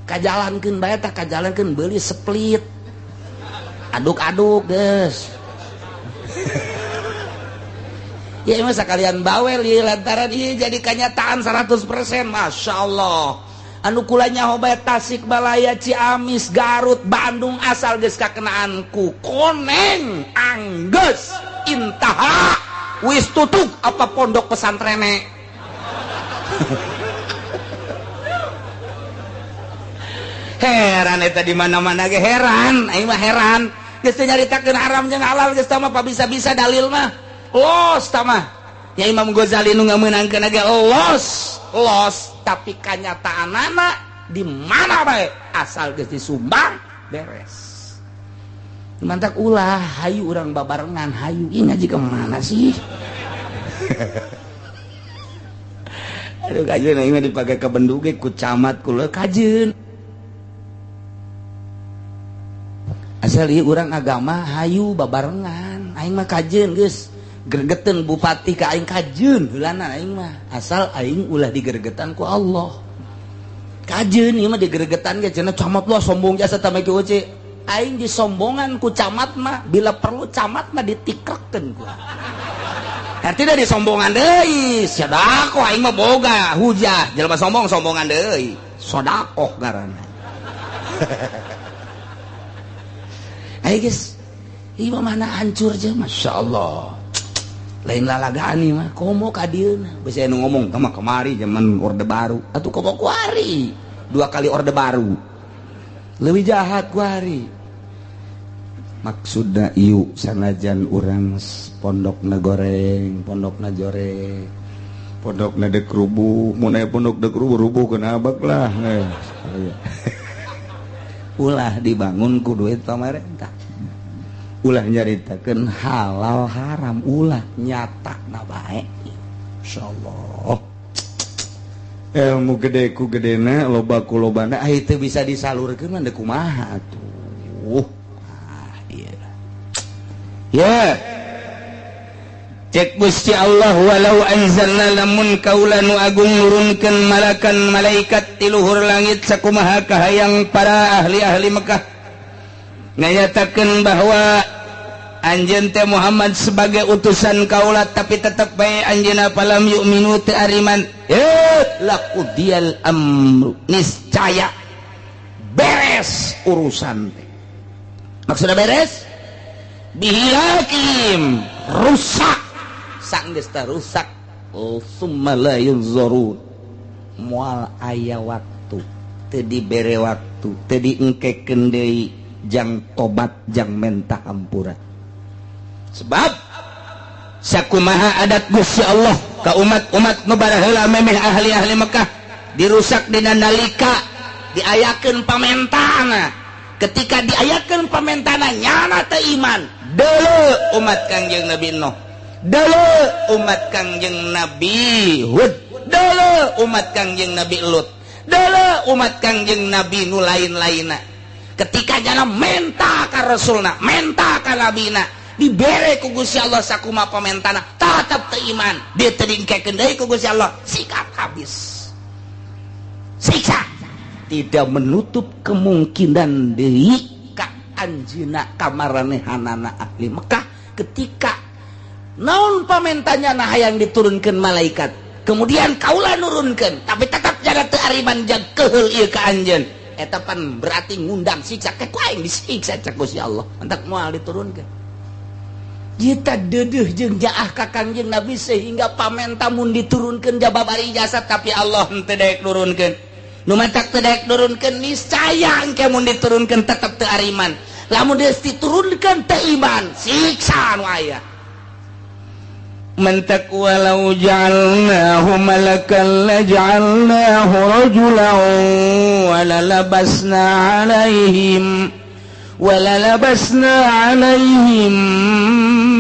kajalankeun bae tah kajalankeun beuli split aduk-aduk geus ya mah sakalian bawel ieu lantaran ieu jadi kenyataan 100% masyaallah anu kula nyaho bae Tasikmalaya Ciamis Garut Bandung asal geus kakenaan ku koneng anggeus intaha wis tutug apa pondok pesantrene heran eta di mana-mana ge heran aing mah heran geus teu nyaritakeun haram jeung halal geus tah mah bisa-bisa dalil mah los tah mah ya Imam Ghazali nu ngameunangkeun ge los tapi kanyataanana di mana bae asal geus disumbang beres mantak ulah hayu urang babarengan hayu ini ngaji ke mana sih aduh kajeun aing mah dipake ka bendu ge ku camat kula kajeun asal ieu urang agama hayu babarengan aing mah kajeun geus gregeteun bupati ka aing kajeun heulana aing mah asal aing ulah digeregetan ku Allah kajeun ieu mah digeregetan ge cenah camat lu sombong jasa tah make oce aing disombongan ku camat mah bila perlu camat mah ditikrekeun ku artinya disombongan deui sodaqoh aing mah boga hujah jelema sombongan deui sodaqoh ngaranna ayo guys ieu mah mana hancur je masyaallah lain lalagaan ieu mah komo ka dieuna bisi anu ngomong tah kemari zaman orde baru atuh komo kuari 2 kali orde baru leuwih jahat kuari maksudna ieu sanajan urang pondokna goreng pondokna joreng pondokna dek rubuh mun aya pondok dek rubuh keuna abak lah ulah dibangun ku duit pamarentah ulah nyaritakeun halal haram ulah nyatana bae insyaallah ilmu gedeku gedena lobaku lobana itu bisa disalurkeun mah kumaha atuh. Iya. Ya. Cek Gusti Allah walau anzalna lamun kaula nu agung nurunkeun malakan malaikat ti luhur langit sakumaha kahayang para ahli-ahli Mekah nganyatakeun bahwa anjeun teh Muhammad sebagai utusan kaula tapi tetep bae anjeunna falam yu'minu teu ariman laqudiyal amru niscaya beres urusan teh. Maksudna beres bihilakim rusak sang desta rusak summa la yunzarun moal aya waktu teu dibere waktu teu diengkekeun deui jang tobat jang menta hampura sebab sakumaha adat Gusti Allah ka umat-umat nu baraheula memeh ahli-ahli Mekah dirusak dina nalika diayakeun pamentana ketika diayakeun pamentana nyana teu iman deuleu umat Kangjeng Nabi Nuh deuleu umat Kangjeng Nabi Hud deuleu umat Kangjeng Nabi Lut deuleu umat Kangjeng Nabi nu lain-lainna ketika jana menta ka rasulna menta ka nabina dibere ku Gusti Allah sakumaha pamentana tetep teu iman dia teu diengkekeun deui ku Gusti Allah sikat habis siksa tidak menutup kemungkinan deui ka anjeunna ka maranehanana ahli Mekah ketika naon pamentanya nah hayang diturunkeun malaikat kemudian kaula nurunkeun tapi tetap jaga teu ariman jag keheul ieu ka anjeun eta pan berarti ngundang siksa ke ku aing disiksa cak Gusti Allah entak moal diturunkeun kita deudeuh jeung jaah ka Kangjeng Nabi sehingga pamenta mun diturunkeun jababari jasad tapi Allah henteu daek nurunkeun nu matak teu daek nurunkeun niscaya engke mun diturunkeun tetep teu ariman lamun geus diturunkeun teu iman siksa nu aya mentak walau ja'alnahu malakan laja'alnahu rajulan walalabasna alaihim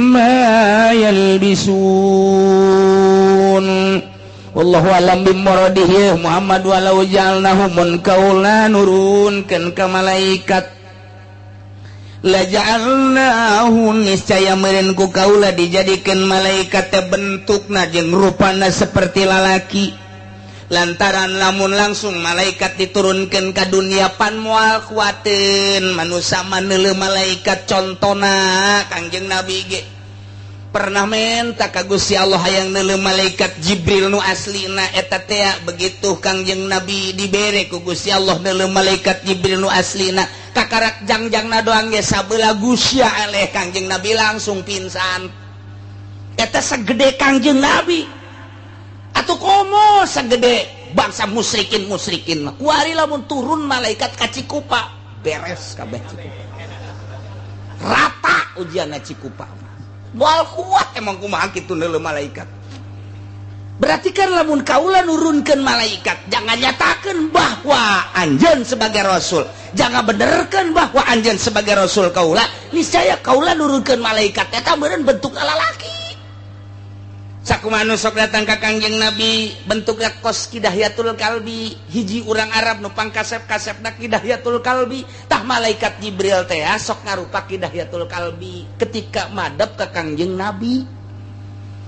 ma yalbisun wallahu alam bimuradihi Muhammad walau ja'alnahu mun kaula nurunkeun ka malaikat laja'alnahu niscaya meureun ku kaula dijadikeun malaikat teh bentukna jeung rupana seperti lalaki lantaran lamun langsung malaikat diturunkeun ka dunia pan moal kuateun manusia maneuleuh malaikat contona Kangjeng Nabi ge pernah menta ka Gusti Allah hayang neuleuh malaikat Jibril nu aslina eta teh begitu Kangjeng Nabi dibere ku Gusti Allah neuleuh malaikat Jibril nu aslina kakarak jangjangna doang ge sabeula gusya eleh Kangjeng Nabi langsung pingsan eta sagede Kangjeng Nabi atuh komo sagede bangsa musyrikin mah kuari lamun turun malaikat ka Cikupa beres kabeh Cikupa rata ujianna Cikupa moal kuat emang kumaha kitu neuleuh malaikat berarti kan lamun kaula nurunkeun malaikat jangan nyatakeun bahwa anjeun sebagai rasul jangan benerkeun bahwa anjeun sebagai rasul kaula niscaya kaula nurunkeun malaikat eta meureun bentuk lalaki sakumaha nu sok datang ka Kangjeng Nabi bentukna kos Kidahiyatul Kalbi hiji urang Arab nu pangkasep-kasepna Kidahiyatul Kalbi tah malaikat Jibril teh sok ngarupa Kidahiyatul Kalbi ketika madep ka Kangjeng Nabi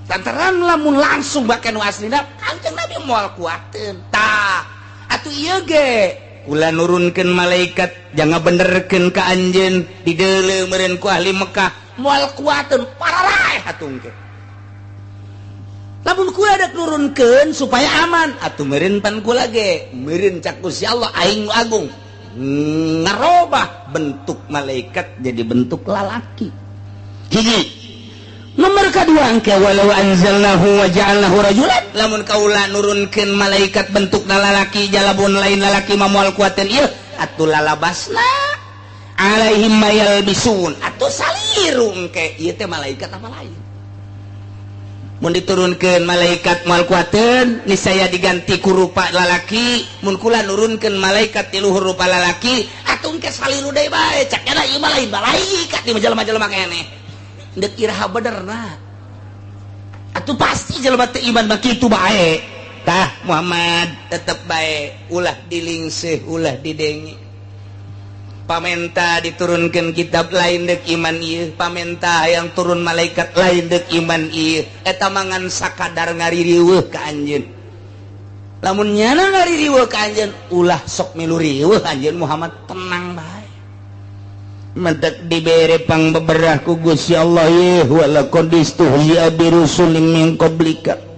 lantaran lamun langsung bae nu aslina Kangjeng Nabi moal kuateun tah atuh ieu ge kula nurunkeun malaikat jangan benerkeun ka anjeun dideuleuh meureun ku ahli Mekah moal kuateun pararaeh atuh engke lamun kula dak nurunkeun supaya aman atuh meureun pan kula ge meureun cak Gusti Allah aing nu agung ngarobah bentuk malaikat jadi bentuk lalaki hiji nomor kedua engke walau anzalnahu wa ja'alnahu rajulan lamun kaula nurunkeun malaikat bentukna lalaki jalabun lain lalaki mamual kuateun ieu atuh lalabasna alaihim mayalbisun atuh saliru engke ieu teh malaikat apa lain mun diturunkeun malaikat moal kuateun niscaya diganti ku rupa lalaki mun kula nurunkeun malaikat ti luhur rupa lalaki atuh engke saliru deui bae cak eta ieu mah lain malaikat di jelema-jelema keneh deuk iraha benerna atuh pasti jelema teu iman mah kitu bae tah Muhammad tetep baik ulah dilingsih ulah didengi pamenta diturunkan kitab lain dek iman ieu pamenta yang turun malaikat lain dek iman ieu eta mangan sakadar ngaririweuh ka anjeun lamun nyana ngaririweuh ka anjeun ulah sok milu riweuh anjeun Muhammad tenang bae mentek dibere pangbeberah ku Gusti Allah ye wala qadistuhya bi rusulin min qablika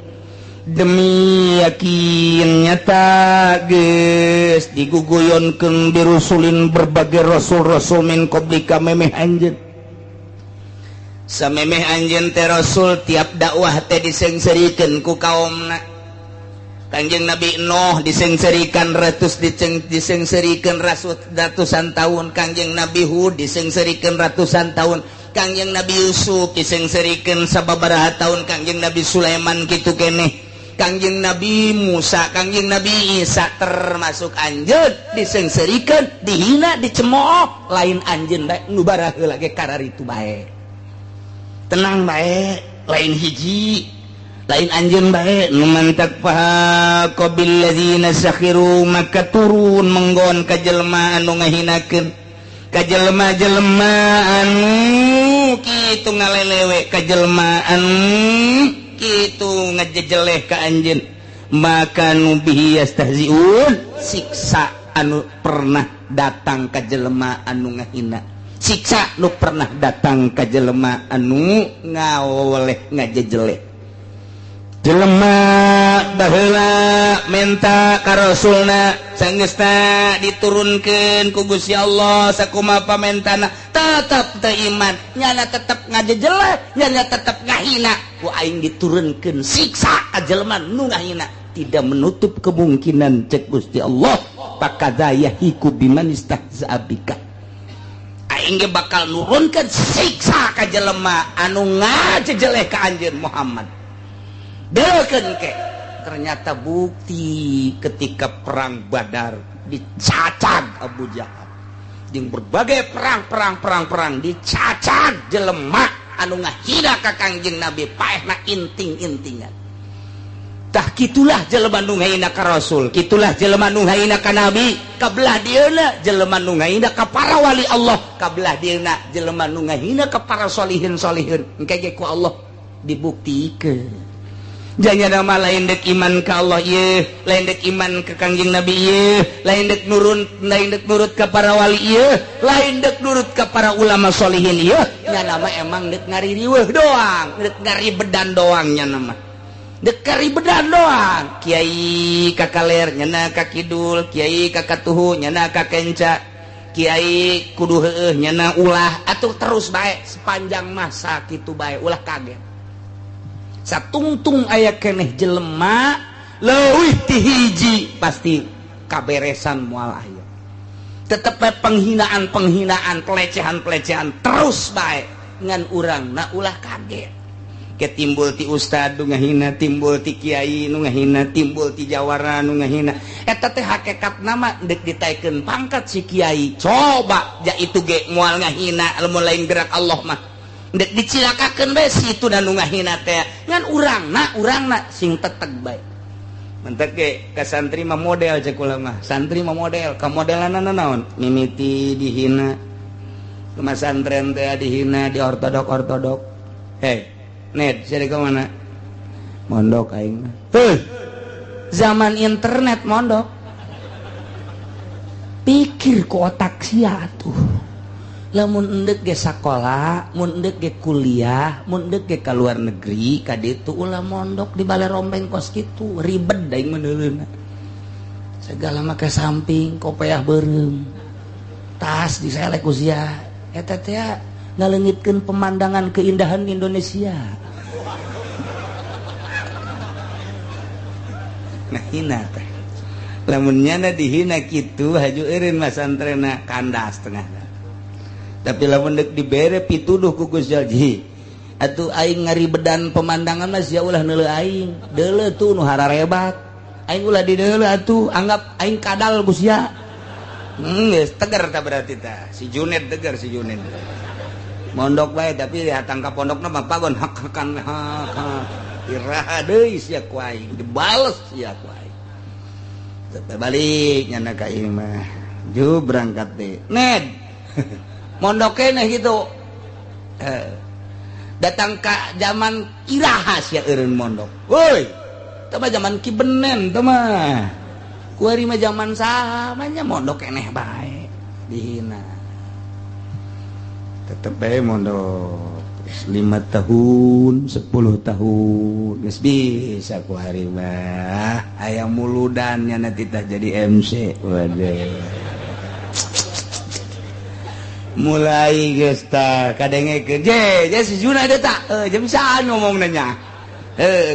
demi yakin nyata geus diguguyonkeun birusulin berbagai rasul-rasul min qablika memeh anjeun samemeh anjeun teh rasul tiap dakwah teh disengserikeun ku kaumna Kangjeng Nabi Nuh disengserikeun disengserikeun ratusan tahun Kangjeng Nabi Hud disengserikeun ratusan tahun Kangjeng Nabi Yusuf disengserikeun sababaraha tahun Kangjeng Nabi Sulaiman kitu keneh Kangjeng Nabi Musa, Kangjeng Nabi Isa termasuk anjeun disengserikeun, dihina, dicemooh, lain anjeun bae nu baraha heula ge kararitu bae. Tenang bae, lain hiji, lain anjeun bae nu mantak paha qabil ladzina sakhiru maka turun menggon ka jelema anu ngahinakeun ka jelema-jelema anu kitu ngalelewe ka jelema anu itu ngajejeleh ka anjeun maka nubihi yastahziun siksa anu pernah datang ka jelema anu ngahina siksa nu pernah datang ka jelema anu ngawoleh ngajejeleh jelema baheula menta ka rasulna sanggeusna diturunkeun ku Gusti Allah sakumaha pamentana tetep teu iman nyana tetep ngajejeleh nyana tetep ngahina ku aing diturunkeun siksa ka jelema nu ngahina tidak menutup kemungkinan cek Gusti Allah pakadzayahiku biman istahza'a bika aing ge bakal nurunkeun siksa ka jelema anu ngajejeleh ka anjeun Muhammad deukeun ke ternyata bukti ketika perang Badar dicacag Abu Jahal jeung berbagai perang dicacag jelema anu ngahina ka Kangjeng Nabi paehna inting-intingan tah kitulah jelema nu ngahina ka Rasul kitulah jelema nu ngahina ka Nabi kabelah dieuna jelema nu ngahina ka para wali Allah kabelah dieuna jelema nu ngahina ka para solihin-solihin engke ge ku Allah dibuktikeun janya nama lain dek iman ke Allah ye lain dek iman ke Kangjeng Nabi ye lain dek nurut ke para wali ye lain dek nurut ke para ulama solihin ye nya nama emang dek ngaririweuh doang dek ngaribedan doang nya nama dek ngaribedan doang kiai kakaler nyana ka kidul kiai ka katuhu nyana ka kenca kiai kudu heueuh nyana ulah atuh terus bae sepanjang masa kitu bae ulah kaget satungtung aya keneh jelema leuwih ti hiji pasti kaberesan moal aya tetep penghinaan pelecehan terus bae ngan urangna ulah kaget ke timbul ti ustad nu ngahina timbul ti kiai nu ngahina timbul ti jawara nu ngahina eta teh hakikatna mah deuk ditaikeun pangkat si kiai coba ja itu ge moal ngahina lamun lain gerak Allah mah dek dicilakakeun bae situ dan nu ngahina teh ngan urangna sing teteg bae mentek ge ka santri mah model cek ulama santri mah model ka modelanna naon mimiti dihina ke masantren teh dihina di ortodok net jadi ke mana mondok aing zaman internet mondok pikir ku otak sia atuh lamun endek ge sakola mun endek ge kuliah mun endek ge ka luar negeri ka ditu ulah mondok di balai rombeng kos kitu ribet daing meneuleuna segala make samping kopeah beureum tas diselek ku sia eta teh ngaleungitkeun pemandangan keindahan Indonesia nah hina teh lamun nyana dihina kitu haju eureun masantrena kandas tengahna tapi lamun deuk dibere pituduh ku Gusti Allah atuh aing ngaribedan pemandangan mah sia ulah neuleuh aing deuleuh tuh nu hararebat aing ulah di deuleuh atuh anggap aing kadal ku sia geus tegar tah berarti tah si Juned tegar si Juned mondok bae tapi hatang ka pondokna mah pagon hak-hakan iraha deui sia ku aing dibales sia ku aing teu balik nyana ka ieu mah ju berangkat deh ned mondok keneh kitu datang ka zaman iraha sia eureun mondok woi teu mah zaman Ki Benen teu mah kuari mah zaman saha mah nya mondok keneh bae dihina tetep bae mondok 5 tahun 10 tahun geus bisa ku hari mah aya muludan nya nanti tah jadi MC waduh mulai geus tah kadengekeun je si Juna teh tah jam saan ngomongna nya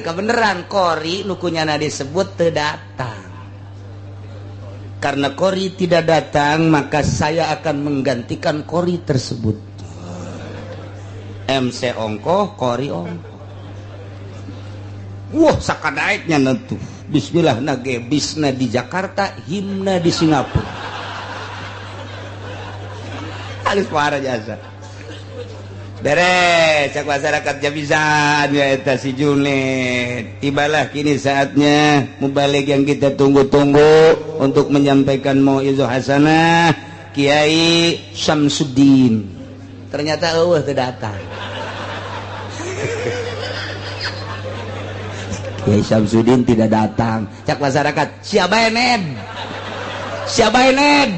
kabeneran Kori nu kunyana disebut teu datang karena Kori tidak datang maka saya akan menggantikan Kori tersebut MC ongkoh, Kori ongkoh. Wah, sakadaeknya nentu. Bismillah nage bisna di Jakarta, himna di Singapura. Halus para jasa. Beres, cak masyarakat Jabisan ya eta si Junid. Tibalah kini saatnya mubalik yang kita tunggu-tunggu untuk menyampaikan mau'izah hasanah Kiai Syamsuddin. Ternyata teu datang. Kiai Syamsuddin tidak datang. Cak masyarakat, siapa Ned? Siapa Ned?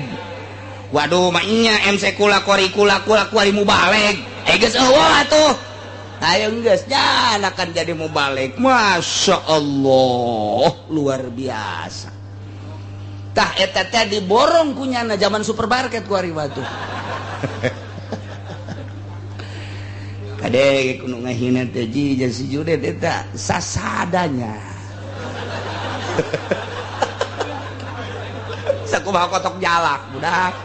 Waduh, mainnya MC kula Kori kuari mubalik. Geus eueuh atuh. Ayo geus nya akan jadi mubalik. Masya Allah, luar biasa. Tah eta teh diborong kunyana zaman supermarket kuari batu. Kadek kuno ngahina teh jeung si Judet eta sasadanya. Sakumaha kotok jalak budak.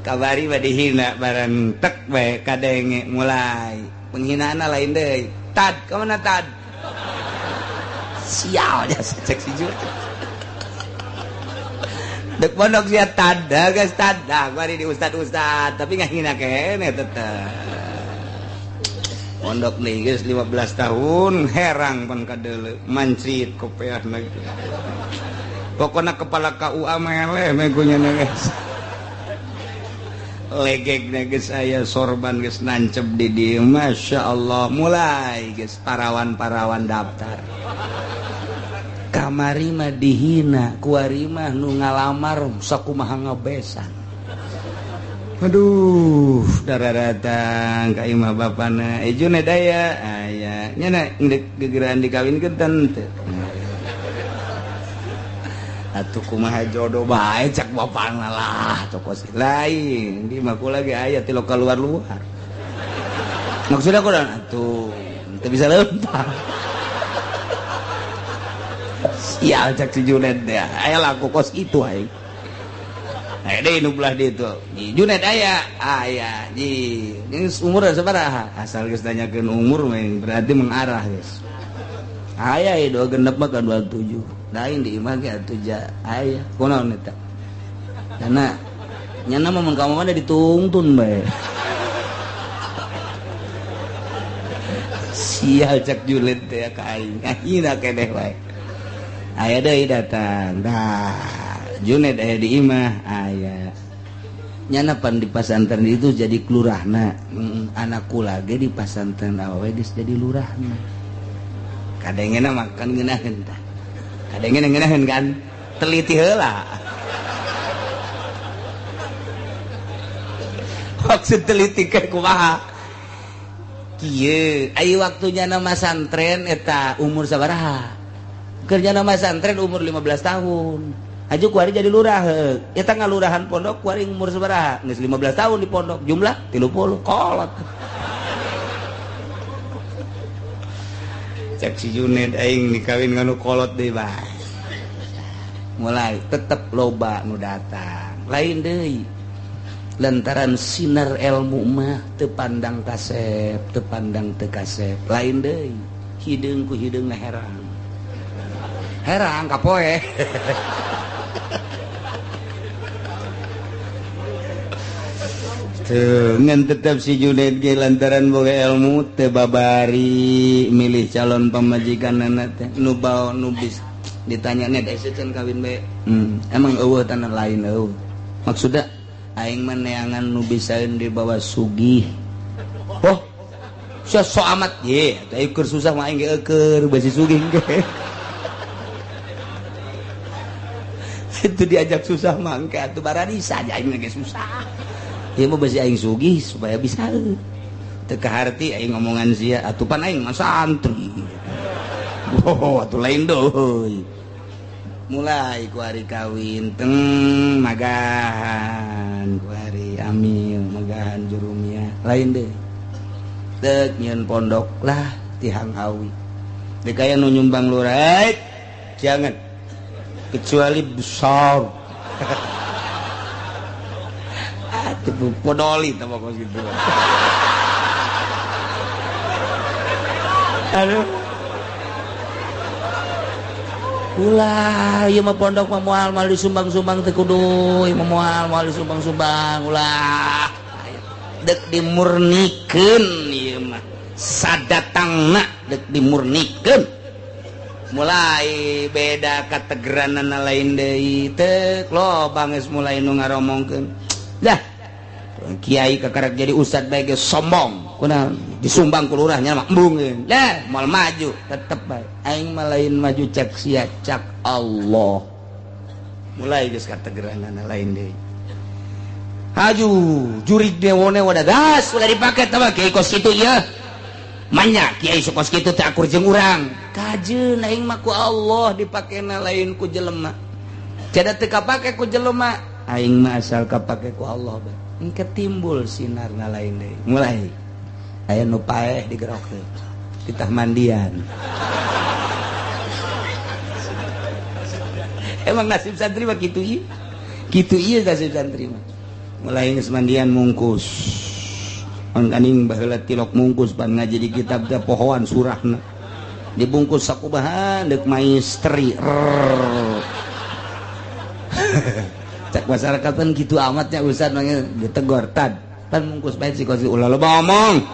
Kabari mah dihina bareng tek bae kadenge mulai. Penghinaanna lain deui. Tad, ka mana Tad? Sial nya cek si Judet. Dek pondok sia Tad, geus Tad. Dah bari di ustad-ustad, tapi ngahina kene tetep. Pondok nih guys 15 tahun herang pan kadeuleu mancit kopeahna gitu. Pokona kepala KUA meleh megunya guys. Legegna guys aya sorban guys nancep di dieu Masya Allah mulai guys parawan-parawan daftar. Kamari mah dihina kuari mah nu ngalamar sakumaha ngabesan. Aduh, darah datang ka imah bapana. Junid aya, aya. Nya indek gegeraan dikawinkeun teu. Atuh kumaha jodoh bae cak bapana lah, tokos lain. Di mah kula ge aya ti lokal luar-luar. Maksudna kunaon atuh, teu bisa leumpah. Sial cak si Junid teh. Aya laku kos itu aing. Deh nublah di itu Junid aya ji ini umur sabaraha asal geus tanyakeun umur berarti mengarah geus aya do genep mah ka 27 lain di imah ge atuh ja aya kunaon eta karena nyana mah mun ka mana ditungtun bae sial cak Junid teh ka aing ngahina keneh bae aya deui datang dah Junid aya di imah aya nyana pan di pasantren itu jadi kelurahna anakku lagi di pasantren awewe geus jadi lurahna kadengena makan ngeunaheun tah kadengena ngeunaheun kan teliti heula maksud teliti ke kumaha kieu aya waktunya nama santren eta umur sabaraha kerja nama santren umur 15 tahun aju kuari jadi lurah eta ngalurahan pondok kuari umur sabaraha geus 15 tahun di pondok jumlah 30 kolot cek si Junid aing dikawin nganu kolot deui bae mulai tetep loba nu datang lain deui lantaran sinar ilmu mah teu pandang kasep teu pandang teu kasep lain deui hideung ku hideungna herang kapoe tuh ngan tetap si Junaid ge lantaran boga ilmu teu babari milih calon pamajikan teh nu bawa nu bis ditanya net can kawin bae emang eueuh tanah lain eueuh maksudna aing mah neangan nu bisaeun dibawa sugih oh so amat ye atuh keur susah mah aing ge keur basi sugih ge itu diajak susah mangka atuh bararisa aja aing ge susah ieu mah basi aing sugih supaya bisa teu kaharti aing ngomongan sia atuh pan aing mah santri oh atuh lain deui mulai ku hari kawin teng magahan ku hari amil magahan jurumia lain deh dek nyeun pondok lah tihang hawi dek aya nu nyumbang lurah jangan kecuali besar atuh podoli tah pokok gitu aduh ulah ieu mah pondok mah moal disumbang-sumbang teh kudu ieu mah moal disumbang-sumbang ulah dek dimurnikeun ieu mah sadatangna dek dimurnikeun mulai beda kategeranana lain deui teh lobang geus mulai nu ngaromongkeun dah kiai kakarek jadi ustad bae geus sombong kunaon disumbang ku lurah nya mah embung lah moal maju tetep bae aing mah lain maju cek sia cak Allah mulai geus kategeranana lain deui haju jurig dewone wada gas ulah dipake tah kiai kos kitu ieu manya kiai sukos kitu teh akur jeung urang kajeun aing mah ku Allah dipakena lain ku jelema cada teu kapake ku jelema aing mah asal kapake ku Allah bae engke timbul sinarna lain deui mulai aya nu paeh digerokeun ditah mandian emang nasib santri mah kitu ieu nasib santri mah mulai geus mandian mungkus on kaning baheula tilok mungkus pan ngaji di kitab teh pohoan surahna dibungkus sakubahan deuk maistri cak masyarakat kan gitu amatnya ustad mangnya ditegor tad pan mungkus bae si kosi ulah loba omong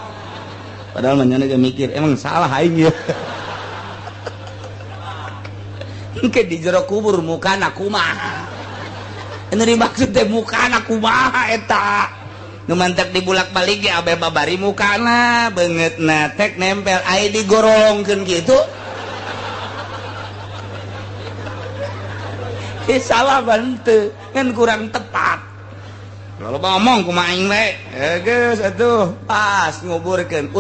padahal manehna ge mikir emang salah aing ya engke di jero kubur mukana kumaha anu dimaksud teh mukana kumaha eta nu mantek dibulak-balik ge abe babari mukana beungeutna tek nempel aya digorongkeun kitu salah bantu kan kurang tepat kalau ngomong kumaha aing we geus atuh pas nguburkeun